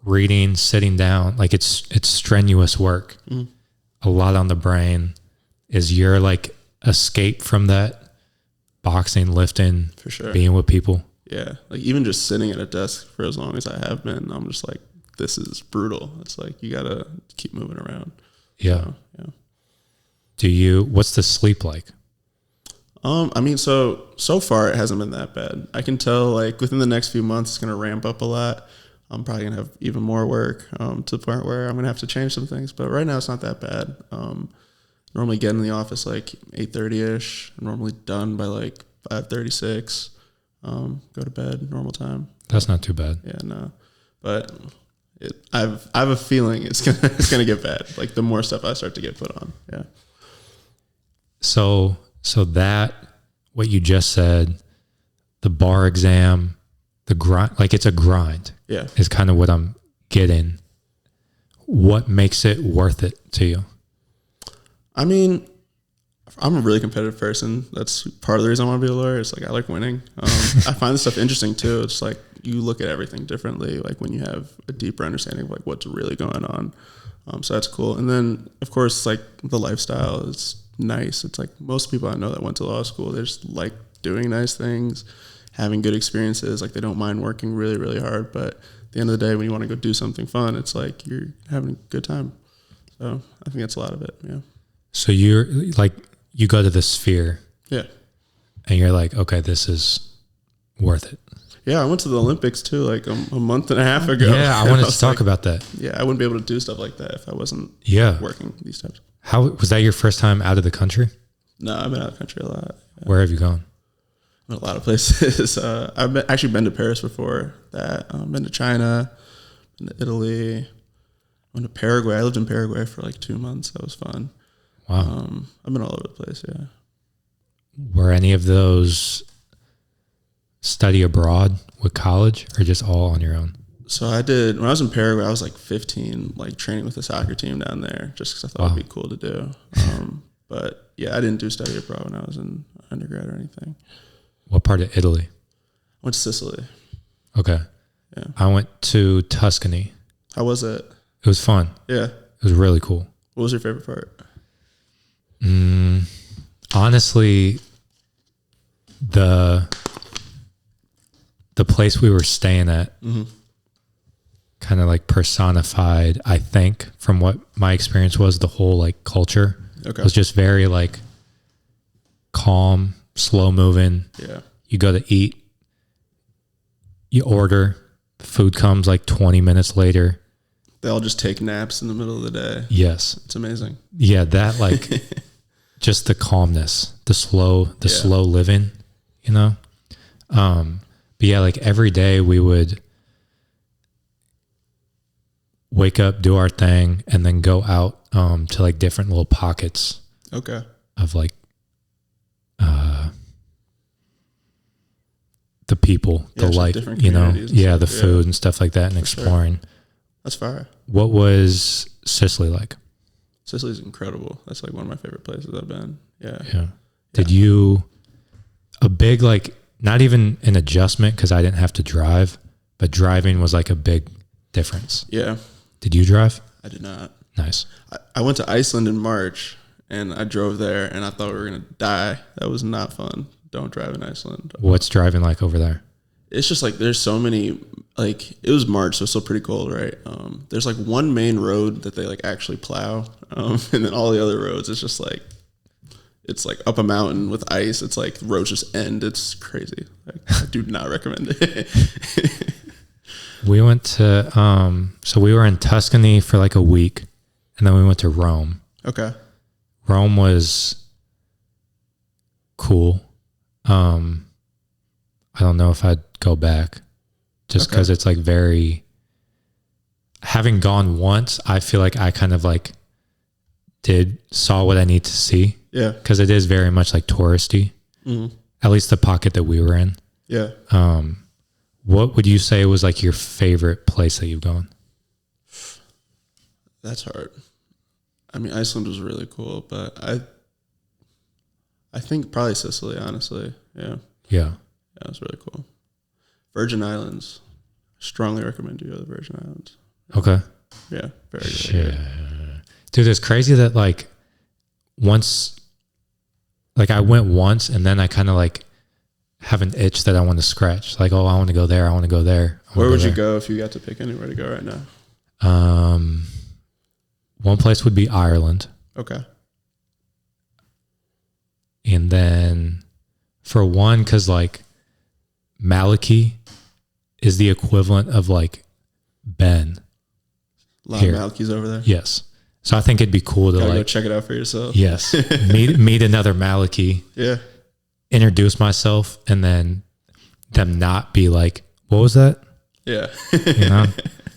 Speaker 1: reading, sitting down, like it's strenuous work. Mm-hmm. A lot on the brain. Is your like escape from that boxing, lifting,
Speaker 2: for sure,
Speaker 1: being with people?
Speaker 2: Yeah, like even just sitting at a desk for as long as I have been, I'm just like, this is brutal. It's like you gotta keep moving around.
Speaker 1: Yeah.
Speaker 2: So, yeah.
Speaker 1: What's the sleep like?
Speaker 2: I mean, so far it hasn't been that bad. I can tell like within the next few months it's gonna ramp up a lot. I'm probably gonna have even more work to the point where I'm gonna have to change some things. But right now it's not that bad. Normally get in the office like 8:30ish. Normally done by like 5:36. Go to bed normal time.
Speaker 1: That's not too bad.
Speaker 2: Yeah, no, but I have a feeling it's gonna get bad. Like the more stuff I start to get put on. Yeah.
Speaker 1: So that what you just said, the bar exam, the grind, like it's a grind.
Speaker 2: Yeah,
Speaker 1: is kind of what I'm getting. What makes it worth it to you?
Speaker 2: I mean, I'm a really competitive person. That's part of the reason I want to be a lawyer. It's like I like winning. I find this stuff interesting too. It's like you look at everything differently. Like when you have a deeper understanding of like what's really going on. So that's cool. And then of course, like the lifestyle is nice. It's like most people I know that went to law school, they just like doing nice things, having good experiences. Like they don't mind working really, really hard. But at the end of the day, when you want to go do something fun, it's like you're having a good time. So I think that's a lot of it. Yeah.
Speaker 1: So you're like, you go to the Sphere.
Speaker 2: Yeah.
Speaker 1: And you're like, okay, this is worth it.
Speaker 2: Yeah, I went to the Olympics too, like a month and a half ago.
Speaker 1: Yeah, I wanted to talk about that.
Speaker 2: Yeah, I wouldn't be able to do stuff like that if I wasn't working these types.
Speaker 1: How was that your first time out of the country?
Speaker 2: No, I've been out of the country a lot. Yeah.
Speaker 1: Where have you gone?
Speaker 2: A lot of places. I've actually been to Paris before that. Been to China, been to Italy, went to Paraguay. I lived in Paraguay for like 2 months. That was fun.
Speaker 1: Wow.
Speaker 2: I've been all over the place, yeah.
Speaker 1: Were any of those study abroad with college or just all on your own?
Speaker 2: So I did, when I was in Paraguay, I was like 15, like training with the soccer team down there just because I thought it'd be cool to do. But yeah, I didn't do study abroad when I was in undergrad or anything.
Speaker 1: What part of Italy?
Speaker 2: I went to Sicily.
Speaker 1: Okay.
Speaker 2: Yeah.
Speaker 1: I went to Tuscany.
Speaker 2: How was it?
Speaker 1: It was fun.
Speaker 2: Yeah.
Speaker 1: It was really cool.
Speaker 2: What was your favorite part?
Speaker 1: Honestly, the place we were staying at kind of like personified, I think, from what my experience was, the whole like culture. Okay. It was just very like calm, slow moving.
Speaker 2: Yeah.
Speaker 1: You go to eat, you order, the food comes like 20 minutes later.
Speaker 2: They all just take naps in the middle of the day.
Speaker 1: Yes.
Speaker 2: It's amazing.
Speaker 1: Yeah, that like just the calmness, the slow living, you know? But yeah, like every day we would wake up, do our thing, and then go out to like different little pockets.
Speaker 2: Okay.
Speaker 1: Of like the people, the life, you know, the food and stuff like that, and exploring. Sure.
Speaker 2: That's fire.
Speaker 1: What was Sicily like?
Speaker 2: Sicily's incredible. That's like one of my favorite places I've been. Yeah.
Speaker 1: Yeah. Did you, a big, like, not even an adjustment because I didn't have to drive, but driving was like a big difference.
Speaker 2: Yeah.
Speaker 1: Did you drive?
Speaker 2: I did not.
Speaker 1: Nice.
Speaker 2: I went to Iceland in March and I drove there and I thought we were going to die. That was not fun. Don't drive in Iceland.
Speaker 1: What's driving like over there?
Speaker 2: It's just like there's so many, like it was March, so it's still pretty cold, right? There's like one main road that they like actually plow, and then all the other roads, it's like up a mountain with ice. It's like the roads just end. It's crazy. Like, I do not recommend it.
Speaker 1: We went to, so we were in Tuscany for like a week, and then we went to Rome.
Speaker 2: Okay.
Speaker 1: Rome was cool. I don't know if I'd go back just because it's like having gone once, I feel like I kind of like saw what I need to see.
Speaker 2: Yeah.
Speaker 1: Because it is very much like touristy, at least the pocket that we were in.
Speaker 2: Yeah.
Speaker 1: What would you say was like your favorite place that you've gone?
Speaker 2: That's hard. I mean, Iceland was really cool, but I think probably Sicily, honestly. Yeah.
Speaker 1: Yeah.
Speaker 2: That was really cool. Virgin Islands. Strongly recommend you go to the Virgin Islands.
Speaker 1: Okay.
Speaker 2: Yeah. Very good.
Speaker 1: Shit. Dude, it's crazy that like once, like I went once and then I kind of like have an itch that I want to scratch. Like, oh, I want to go there. I want to go there.
Speaker 2: Where would you go if you got to pick anywhere to go right now?
Speaker 1: One place would be Ireland.
Speaker 2: Okay.
Speaker 1: And then for one, because like Malachi is the equivalent of like Ben.
Speaker 2: A lot of Malachis over there.
Speaker 1: Yes. So I think it'd be cool to
Speaker 2: Gotta
Speaker 1: like
Speaker 2: go check it out for yourself.
Speaker 1: Yes. meet another Malachi.
Speaker 2: Yeah.
Speaker 1: Introduce myself and then them not be like, what was that?
Speaker 2: Yeah.
Speaker 1: You know?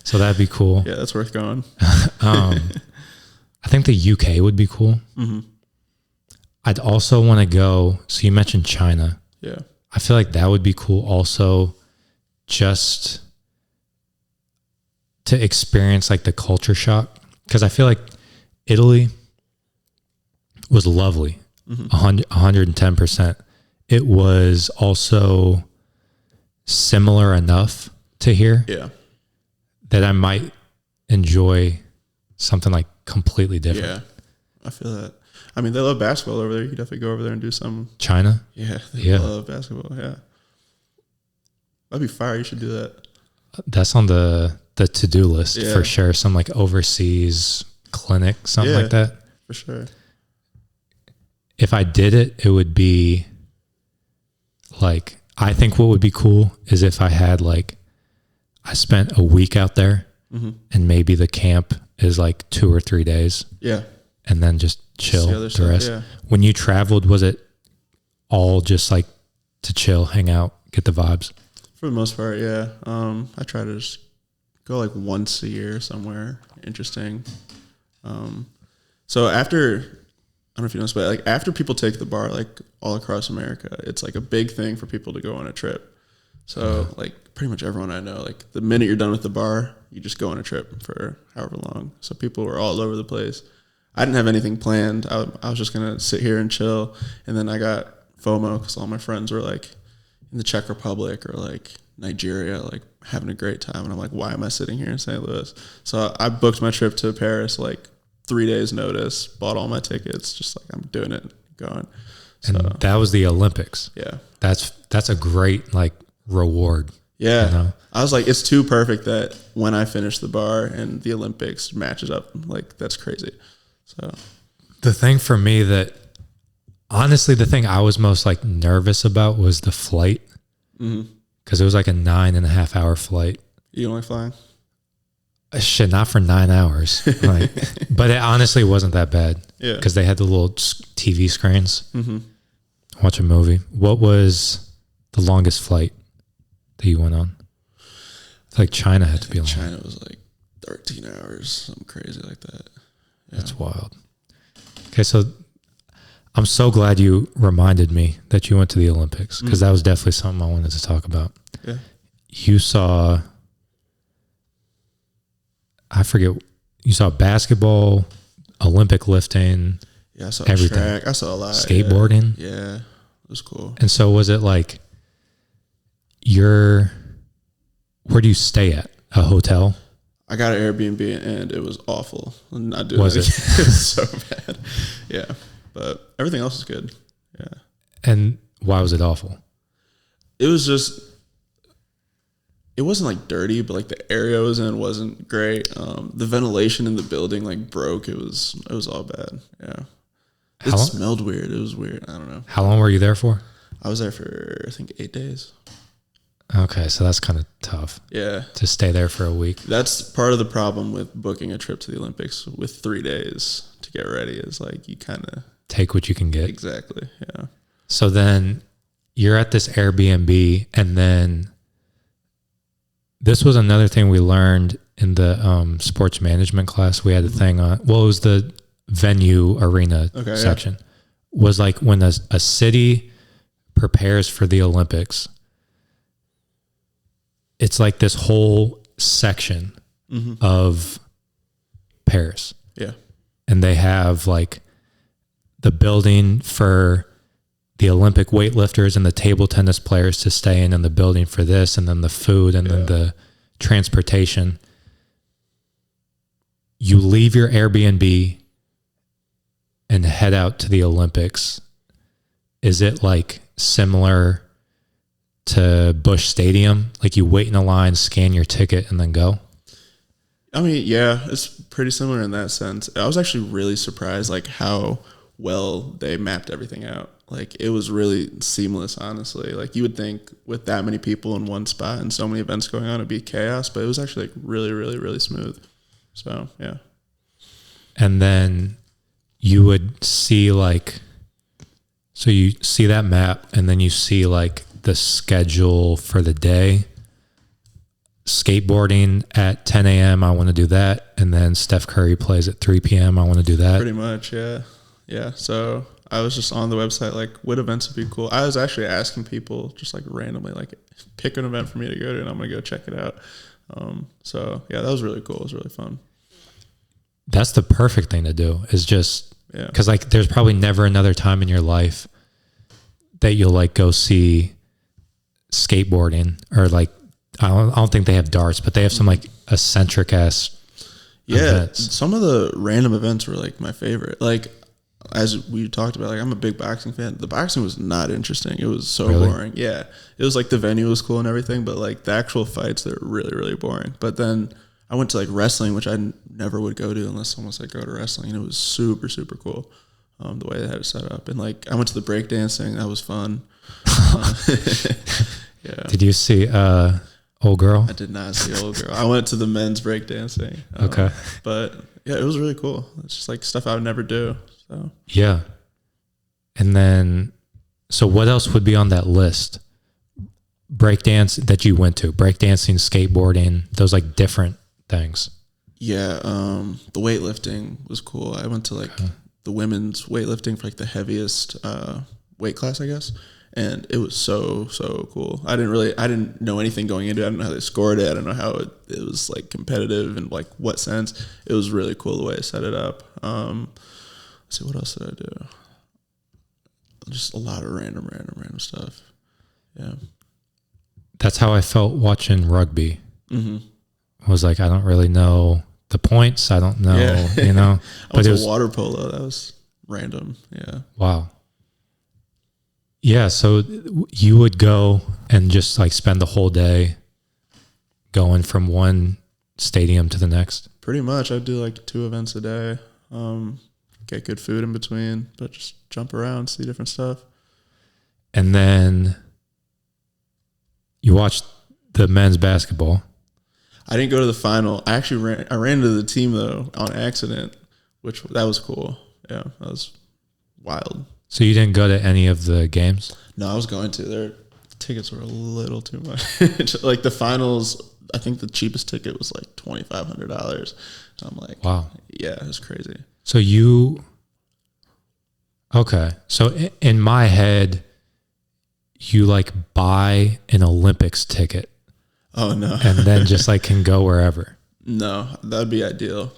Speaker 1: So that'd be cool.
Speaker 2: Yeah, that's worth going.
Speaker 1: I think the UK would be cool.
Speaker 2: Mm-hmm.
Speaker 1: I'd also want to go. So you mentioned China.
Speaker 2: Yeah.
Speaker 1: I feel like that would be cool also just to experience like the culture shock. Because I feel like Italy was lovely. 110%. It was also similar enough to here that I might enjoy something like completely different.
Speaker 2: Yeah, I feel that. I mean, they love basketball over there. You could definitely go over there and do something.
Speaker 1: China?
Speaker 2: Yeah, they love basketball. Yeah. That'd be fire. You should do that.
Speaker 1: That's on the to-do list for sure. Some like overseas clinic, something like that.
Speaker 2: For sure.
Speaker 1: If I did it, it would be like, I think what would be cool is if I had like, I spent a week out there and maybe the camp is like 2 or 3 days.
Speaker 2: Yeah.
Speaker 1: And then just chill the rest.
Speaker 2: Yeah.
Speaker 1: When you traveled, was it all just like to chill, hang out, get the vibes?
Speaker 2: For the most part, yeah. I try to just go like once a year somewhere interesting. So after, I don't know if you know this, but like after people take the bar, like all across America, it's like a big thing for people to go on a trip. So like pretty much everyone I know, like the minute you're done with the bar, you just go on a trip for however long. So people were all over the place. I didn't have anything planned. I was just going to sit here and chill. And then I got FOMO because all my friends were like in the Czech Republic or like Nigeria, like having a great time. And I'm like, why am I sitting here in St. Louis? So I booked my trip to Paris like 3 days notice, bought all my tickets, just like I'm doing it, going. So,
Speaker 1: and that was the Olympics.
Speaker 2: Yeah.
Speaker 1: That's a great like reward.
Speaker 2: Yeah.
Speaker 1: You know?
Speaker 2: I was like, it's too perfect that when I finish the bar and the Olympics matches up, like that's crazy. So
Speaker 1: the thing for me that honestly, the thing I was most like nervous about was the flight. Cause it was like a 9.5 hour flight.
Speaker 2: You don't like flying?
Speaker 1: Shit, not for 9 hours. Like, but it honestly wasn't that bad.
Speaker 2: Yeah.
Speaker 1: Because they had the little TV screens. Watch a movie. What was the longest flight that you went on? Like China had to be long.
Speaker 2: China was like 13 hours, something crazy like that. Yeah.
Speaker 1: That's wild. Okay, so I'm so glad you reminded me that you went to the Olympics because that was definitely something I wanted to talk about.
Speaker 2: Yeah.
Speaker 1: You saw, I forget, you saw basketball, Olympic lifting.
Speaker 2: Yeah, I saw
Speaker 1: everything.
Speaker 2: Track. I saw a lot.
Speaker 1: Skateboarding.
Speaker 2: Yeah, it was cool.
Speaker 1: And so was it like where do you stay at? A hotel?
Speaker 2: I got an Airbnb and it was awful. I'm not doing
Speaker 1: Was
Speaker 2: it?
Speaker 1: it?
Speaker 2: It was so bad. Yeah, but everything else is good. Yeah.
Speaker 1: And why was it awful?
Speaker 2: It was just, it wasn't like dirty, but like the area I was in wasn't great. The ventilation in the building like broke. It was all bad. Yeah. It smelled weird. It was weird. I don't know.
Speaker 1: How long were you there for?
Speaker 2: I was there for, I think, 8 days.
Speaker 1: Okay, so that's kind of tough.
Speaker 2: Yeah.
Speaker 1: To stay there for a week.
Speaker 2: That's part of the problem with booking a trip to the Olympics with 3 days to get ready is like you kind of
Speaker 1: take what you can get.
Speaker 2: Exactly. Yeah.
Speaker 1: So then you're at this Airbnb, and then this was another thing we learned in the sports management class. We had a thing on, well, it was the venue arena section. was like when a city prepares for the Olympics, it's like this whole section of Paris.
Speaker 2: Yeah.
Speaker 1: And they have like the building for the Olympic weightlifters and the table tennis players to stay in the building for this, and then the food, and then the transportation. You leave your Airbnb and head out to the Olympics. Is it like similar to Busch Stadium? Like you wait in a line, scan your ticket, and then go?
Speaker 2: I mean, yeah, it's pretty similar in that sense. I was actually really surprised like how well they mapped everything out. Like it was really seamless, honestly. Like you would think with that many people in one spot and so many events going on, it'd be chaos, but it was actually like really, really, really smooth. So, yeah. And
Speaker 1: then you would see like, so you see that map and then you see like the schedule for the day. Skateboarding at 10 a.m. I want to do that. And then Steph Curry plays at 3 p.m. I want to do that.
Speaker 2: Pretty much, yeah. Yeah, so I was just on the website, like, what events would be cool? I was actually asking people just, like, randomly, like, pick an event for me to go to, and I'm going to go check it out. So, yeah, that was really cool. It was really fun.
Speaker 1: That's the perfect thing to do is just, because, like, there's probably never another time in your life that you'll, like, go see skateboarding or, like, I don't think they have darts, but they have some, like, eccentric-ass events.
Speaker 2: Some of the random events were, like, my favorite. Like, as we talked about, like I'm a big boxing fan. The boxing was not interesting. It was so boring. Yeah. It was like the venue was cool and everything, but like the actual fights, they're really, really boring. But then I went to like wrestling, which I never would go to unless someone said go to wrestling. And it was super, super cool. The way they had it set up. And like I went to the break dancing. That was fun. Yeah.
Speaker 1: Did you see Old Girl?
Speaker 2: I did not see Old Girl. I went to the men's break dancing.
Speaker 1: Okay.
Speaker 2: But yeah, it was really cool. It's just like stuff I would never do. So.
Speaker 1: Yeah. And then, so what else would be on that list? Breakdance that you went to, breakdancing, skateboarding, those like different things.
Speaker 2: Yeah. The weightlifting was cool. I went to like the women's weightlifting for like the heaviest weight class, I guess. And it was so cool. I didn't know anything going into it. I didn't know how they scored it. I didn't know how it was like competitive and like what sense. It was really cool the way they set it up. Let's see, what else did I do? Just a lot of random stuff. Yeah.
Speaker 1: That's how I felt watching rugby.
Speaker 2: Mm-hmm.
Speaker 1: I was like, I don't really know the points. I don't know, you know.
Speaker 2: But it was water polo. That was random. Yeah.
Speaker 1: Wow. Yeah. So you would go and just like spend the whole day going from one stadium to the next?
Speaker 2: Pretty much. I'd do like 2 events a day. Get good food in between, but just jump around, see different stuff.
Speaker 1: And then you watched the men's basketball.
Speaker 2: I didn't go to the final. I ran into the team though on accident, that was cool. Yeah, that was wild.
Speaker 1: So you didn't go to any of the games?
Speaker 2: No, I was going to. Their tickets were a little too much. Like the finals, I think the cheapest ticket was like $2,500. I'm like,
Speaker 1: wow.
Speaker 2: Yeah, it was crazy.
Speaker 1: So okay. So in my head, you like buy an Olympics ticket.
Speaker 2: Oh no.
Speaker 1: And then just like can go wherever.
Speaker 2: No, that'd be ideal.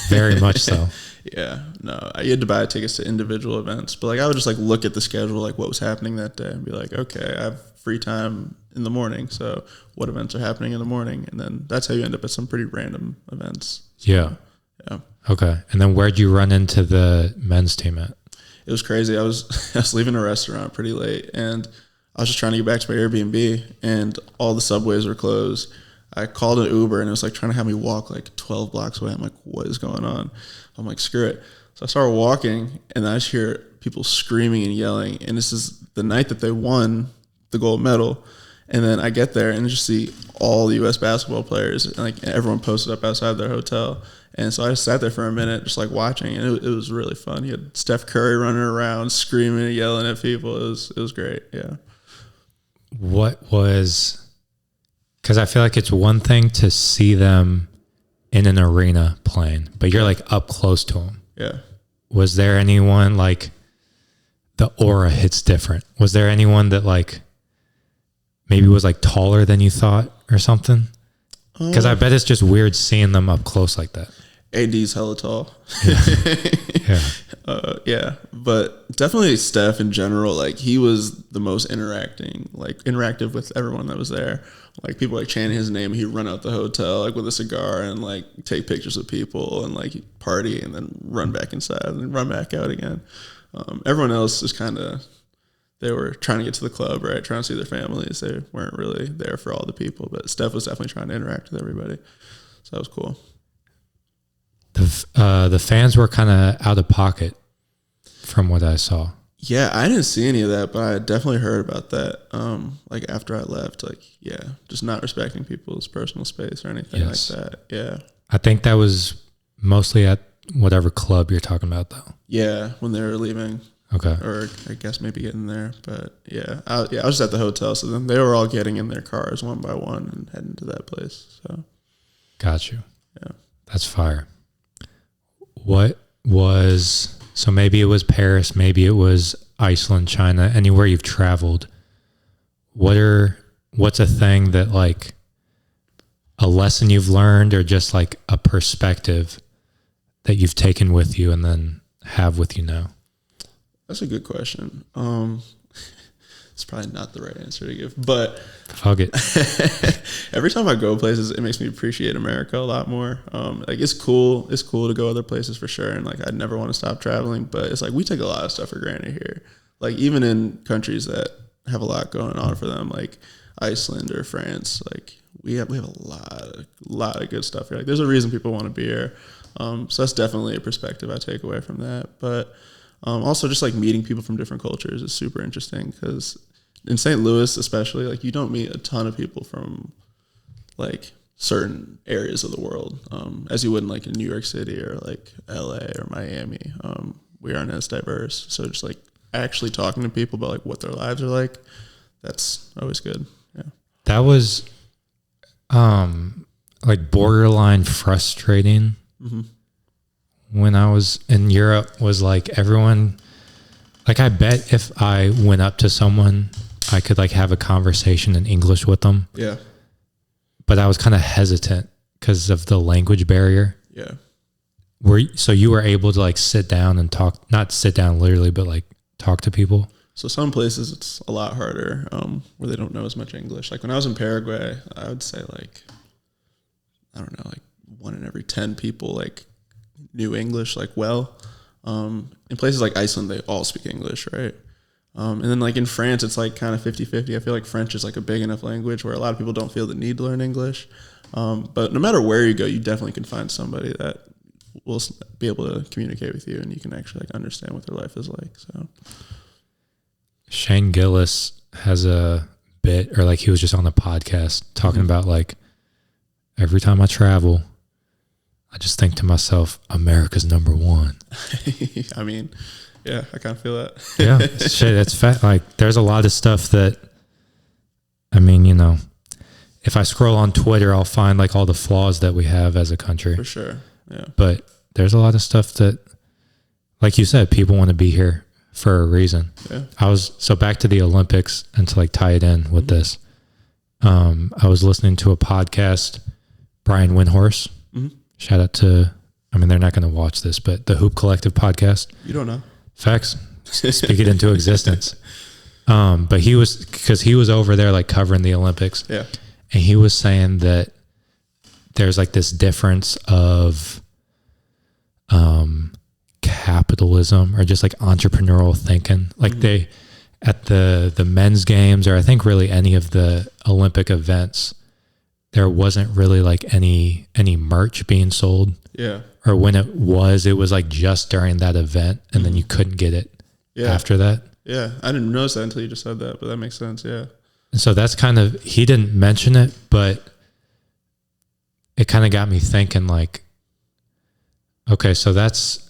Speaker 1: Very much so.
Speaker 2: Yeah, no, I had to buy tickets to individual events, but like I would just like look at the schedule, like what was happening that day and be like, okay, I have free time in the morning. So what events are happening in the morning? And then that's how you end up at some pretty random events. So,
Speaker 1: yeah.
Speaker 2: Yeah.
Speaker 1: Okay. And then where'd you run into the men's team at?
Speaker 2: It was crazy. I was leaving a restaurant pretty late and I was just trying to get back to my Airbnb and all the subways were closed. I called an Uber and it was like trying to have me walk like 12 blocks away. I'm like, what is going on? I'm like, screw it. So I started walking and I just hear people screaming and yelling. And this is the night that they won the gold medal. And then I get there and just see all the U.S. basketball players and like everyone posted up outside their hotel. And so I just sat there for a minute just like watching and it was really fun. You had Steph Curry running around screaming and yelling at people. It was great. Yeah.
Speaker 1: Because I feel like it's one thing to see them in an arena playing, but you're like up close to them.
Speaker 2: Yeah.
Speaker 1: Was there anyone like the aura hits different. Was there anyone that like maybe was like taller than you thought or something? Because I bet it's just weird seeing them up close like that.
Speaker 2: AD's hella tall.
Speaker 1: Yeah.
Speaker 2: Yeah, but definitely Steph in general. Like he was the most interactive with everyone that was there. Like people like chanting his name, he'd run out the hotel like with a cigar and like take pictures of people and like party and then run back inside and run back out again. Everyone else is kind of, they were trying to get to the club, right? Trying to see their families. They weren't really there for all the people, but Steph was definitely trying to interact with everybody. So that was cool.
Speaker 1: The fans were kind of out of pocket from what I saw.
Speaker 2: Yeah, I didn't see any of that, but I definitely heard about that. Like after I left, like, yeah, just not respecting people's personal space or anything like that. Yeah. I
Speaker 1: think that was mostly at whatever club you're talking about though.
Speaker 2: Yeah, when they were leaving.
Speaker 1: Okay.
Speaker 2: Or I guess maybe getting there, but yeah, I was just at the hotel. So then they were all getting in their cars one by one and heading to that place. So.
Speaker 1: Got you.
Speaker 2: Yeah.
Speaker 1: That's fire. So maybe it was Paris, maybe it was Iceland, China, anywhere you've traveled. What's a thing that like a lesson you've learned or just like a perspective that you've taken with you and then have with you now?
Speaker 2: That's a good question. It's probably not the right answer to give, but
Speaker 1: fuck it.
Speaker 2: Every time I go places, it makes me appreciate America a lot more. Like it's cool to go other places for sure, and like I'd never want to stop traveling. But it's like we take a lot of stuff for granted here. Like even in countries that have a lot going on for them, like Iceland or France, like we have a lot of good stuff here. Like there's a reason people want to be here. So that's definitely a perspective I take away from that. But also just like meeting people from different cultures is super interesting because in St. Louis especially, like you don't meet a ton of people from like certain areas of the world as you would in like in New York City or like LA or Miami. We aren't as diverse. So just like actually talking to people about like what their lives are like, that's always good. Yeah.
Speaker 1: That was like borderline frustrating. Mm-hmm. When I was in Europe was like everyone, like I bet if I went up to someone, I could like have a conversation in English with them.
Speaker 2: Yeah.
Speaker 1: But I was kind of hesitant because of the language barrier.
Speaker 2: Yeah.
Speaker 1: So you were able to like sit down and talk, not sit down literally, but like talk to people?
Speaker 2: So some places it's a lot harder where they don't know as much English. Like when I was in Paraguay, I would say like, I don't know, like 1 in every 10 people like knew English like well. In places like Iceland, they all speak English, right? And then like in France, it's like kind of 50-50. I feel like French is like a big enough language where a lot of people don't feel the need to learn English. But no matter where you go, you definitely can find somebody that will be able to communicate with you and you can actually like understand what their life is like. So
Speaker 1: Shane Gillis has a bit, or like he was just on a podcast talking about like every time I travel, I just think to myself, America's number one.
Speaker 2: I mean, yeah, I kind of feel that.
Speaker 1: Yeah, shit, it's fat. Like, there's a lot of stuff that, I mean, you know, if I scroll on Twitter, I'll find like all the flaws that we have as a country.
Speaker 2: For sure, yeah.
Speaker 1: But there's a lot of stuff that, like you said, people want to be here for a reason. Yeah. So back to the Olympics and to like tie it in with this, I was listening to a podcast, Brian Windhorse. Shout out to, I mean, they're not going to watch this, but the Hoop Collective podcast.
Speaker 2: You don't know.
Speaker 1: Facts. Speak it into existence. But he was over there like covering the Olympics.
Speaker 2: Yeah.
Speaker 1: And he was saying that there's like this difference of capitalism or just like entrepreneurial thinking. Like they, at the men's games, or I think really any of the Olympic events, there wasn't really like any merch being sold.
Speaker 2: Yeah.
Speaker 1: Or when it was like just during that event and then you couldn't get it after that.
Speaker 2: Yeah. I didn't notice that until you just said that, but that makes sense. Yeah.
Speaker 1: And so that's kind of, he didn't mention it, but it kind of got me thinking like, okay, so that's,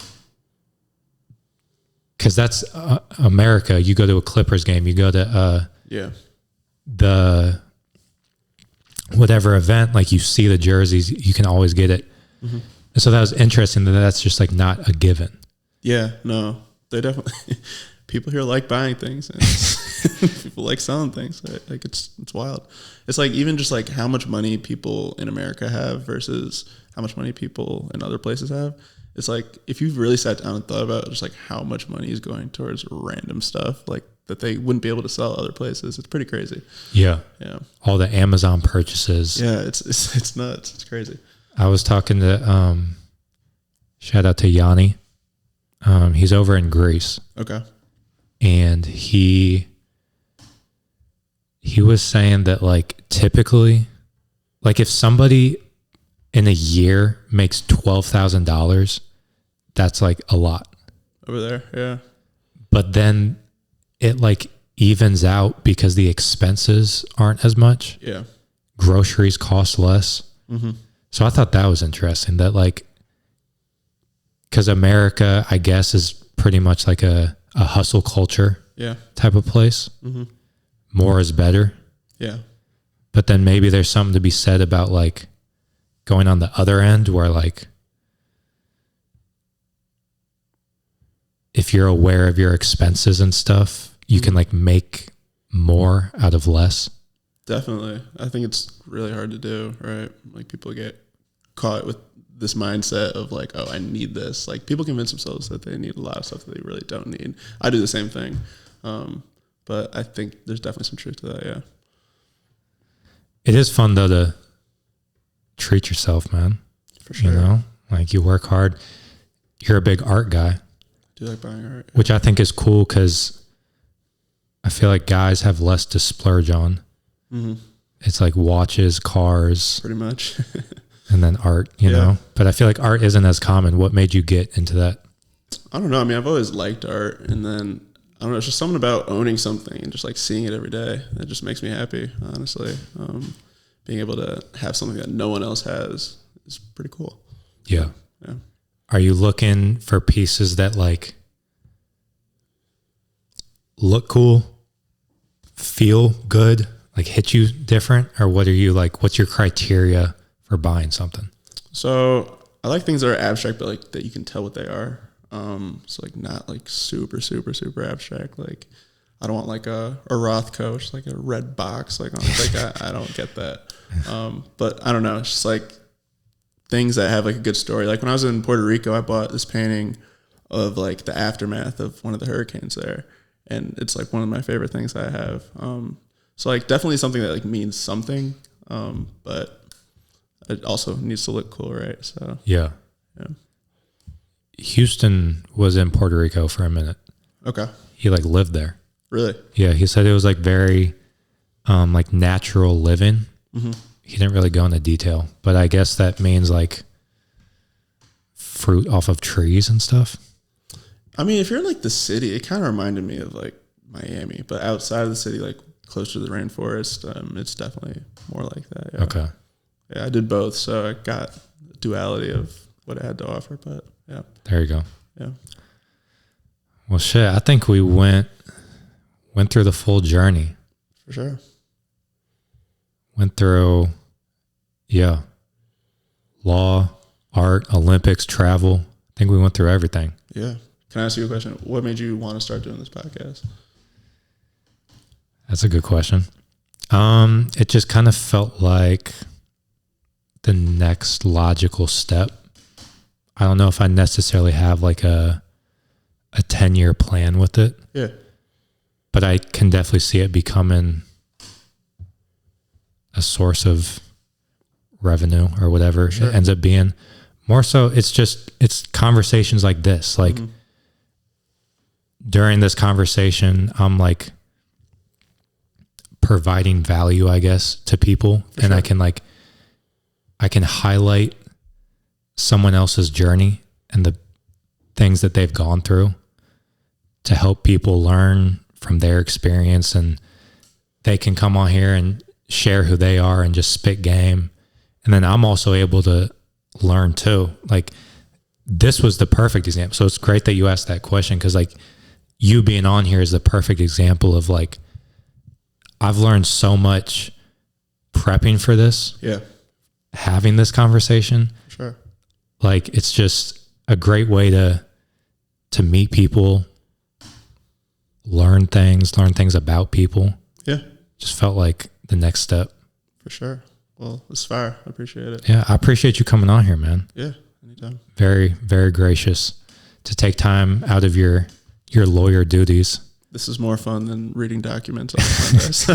Speaker 1: cause that's America. You go to a Clippers game, you go to the whatever event, like you see the jerseys, you can always get it. And so that was interesting that that's just like not a given.
Speaker 2: Yeah, no, they definitely, people here like buying things, and people like selling things. Like it's wild. It's like even just like how much money people in America have versus how much money people in other places have. It's like if you've really sat down and thought about just like how much money is going towards random stuff like that they wouldn't be able to sell other places. It's pretty crazy.
Speaker 1: Yeah.
Speaker 2: Yeah.
Speaker 1: All the Amazon purchases.
Speaker 2: Yeah, it's nuts. It's crazy.
Speaker 1: I was talking to shout out to Yanni. He's over in Greece.
Speaker 2: Okay.
Speaker 1: And he was saying that like typically, like if somebody in a year makes $12,000, that's like a lot
Speaker 2: over there. Yeah.
Speaker 1: But then it like evens out because the expenses aren't as much.
Speaker 2: Yeah.
Speaker 1: Groceries cost less.
Speaker 2: Mm-hmm.
Speaker 1: So I thought that was interesting that like, because America, I guess, is pretty much like a hustle culture type of place.
Speaker 2: Mm-hmm.
Speaker 1: More is better.
Speaker 2: Yeah.
Speaker 1: But then maybe there's something to be said about like going on the other end where like if you're aware of your expenses and stuff, you can like make more out of less.
Speaker 2: Definitely. I think it's really hard to do, right? Like people get caught with this mindset of like, oh, I need this. Like people convince themselves that they need a lot of stuff that they really don't need. I do the same thing. But I think there's definitely some truth to that. Yeah.
Speaker 1: It is fun though to treat yourself, man.
Speaker 2: For sure.
Speaker 1: You know, like you work hard. You're a big art guy.
Speaker 2: I do like buying art.
Speaker 1: Which I think is cool because I feel like guys have less to splurge on. Mm-hmm. It's like watches, cars.
Speaker 2: Pretty much.
Speaker 1: And then art, you know? But I feel like art isn't as common. What made you get into that?
Speaker 2: I don't know. I mean, I've always liked art. And then, I don't know, it's just something about owning something and just like seeing it every day. That just makes me happy, honestly. Being able to have something that no one else has is pretty cool.
Speaker 1: Yeah.
Speaker 2: Yeah.
Speaker 1: Are you looking for pieces that like look cool, feel good, like hit you different? Or what are you like, what's your criteria for buying something?
Speaker 2: So I like things that are abstract, but like that you can tell what they are. So like not like super abstract. Like I don't want like a Rothko, just like a red box. Like I don't get that. But I don't know. It's just like things that have like a good story. Like when I was in Puerto Rico, I bought this painting of like the aftermath of one of the hurricanes there. And it's like one of my favorite things I have. So like definitely something that like means something. But it also needs to look cool, right? So
Speaker 1: yeah. Houston was in Puerto Rico for a minute.
Speaker 2: Okay.
Speaker 1: He like lived there.
Speaker 2: Really?
Speaker 1: Yeah. He said it was like very like natural living. Mm-hmm. He didn't really go into detail, but I guess that means like fruit off of trees and stuff.
Speaker 2: I mean, if you're in like the city, it kind of reminded me of like Miami, but outside of the city, like closer to the rainforest, it's definitely more like that. Yeah.
Speaker 1: Okay.
Speaker 2: Yeah, I did both, so I got the duality of what it had to offer, but yeah.
Speaker 1: There you go.
Speaker 2: Yeah.
Speaker 1: Well, shit, I think we went through the full journey.
Speaker 2: For sure.
Speaker 1: Went through, law, art, Olympics, travel. I think we went through everything.
Speaker 2: Yeah. Can I ask you a question? What made you want to start doing this podcast?
Speaker 1: That's a good question. It just kind of felt like the next logical step. I don't know if I necessarily have like a 10-year plan with it.
Speaker 2: Yeah.
Speaker 1: But I can definitely see it becoming a source of revenue or whatever it ends up being. More so, it's conversations like this. Like during this conversation, I'm like providing value, I guess, to people. For and sure. I can highlight someone else's journey and the things that they've gone through to help people learn from their experience, and they can come on here and share who they are and just spit game. And then I'm also able to learn too. Like this was the perfect example. So it's great that you asked that question, because like you being on here is the perfect example of like, I've learned so much prepping for this.
Speaker 2: Yeah.
Speaker 1: Having this conversation.
Speaker 2: Sure.
Speaker 1: Like it's just a great way to meet people learn things about people.
Speaker 2: Yeah.
Speaker 1: Just felt like the next step.
Speaker 2: For sure. Well, it's fire. I appreciate it.
Speaker 1: Yeah, I appreciate you coming on here, man.
Speaker 2: Yeah, anytime.
Speaker 1: Very, very gracious to take time out of your lawyer duties.
Speaker 2: This is more fun than reading documents on Sundays.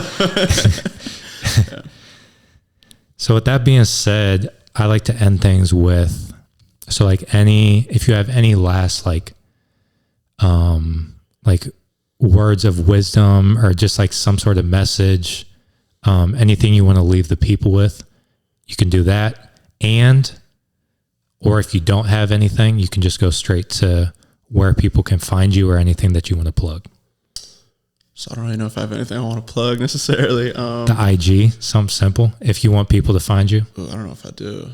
Speaker 2: Yeah.
Speaker 1: So with that being said, I like to end things with, so like if you have any last like words of wisdom or just like some sort of message, anything you want to leave the people with, you can do that. Or if you don't have anything, you can just go straight to where people can find you or anything that you want to plug.
Speaker 2: So I don't really know if I have anything I want to plug necessarily.
Speaker 1: The IG, something simple. If you want people to find you.
Speaker 2: Ooh, I don't know if I do.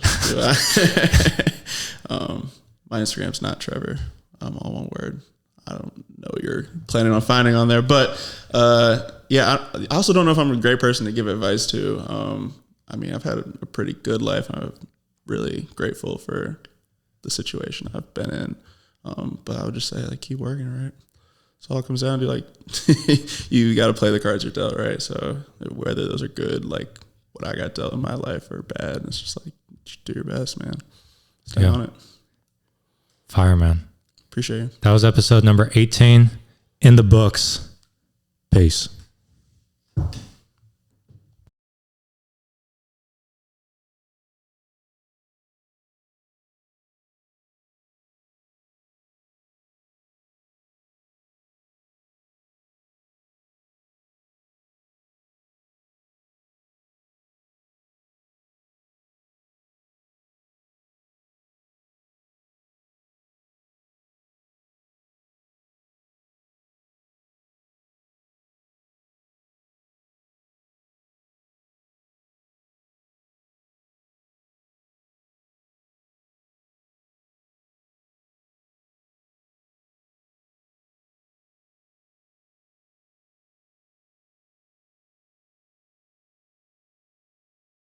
Speaker 2: My Instagram's not Trevor. All one word. I don't know what you're planning on finding on there, but yeah, I also don't know if I'm a great person to give advice to. I mean, I've had a pretty good life. I'm really grateful for the situation I've been in. But I would just say, like, keep working, right? So all it comes down to, like, you got to play the cards you're dealt, right? So whether those are good, like what I got dealt in my life, or bad, it's just like, do your best, man. Stay on it.
Speaker 1: Fire, man.
Speaker 2: Appreciate you.
Speaker 1: That was episode number 18 in the books. Peace.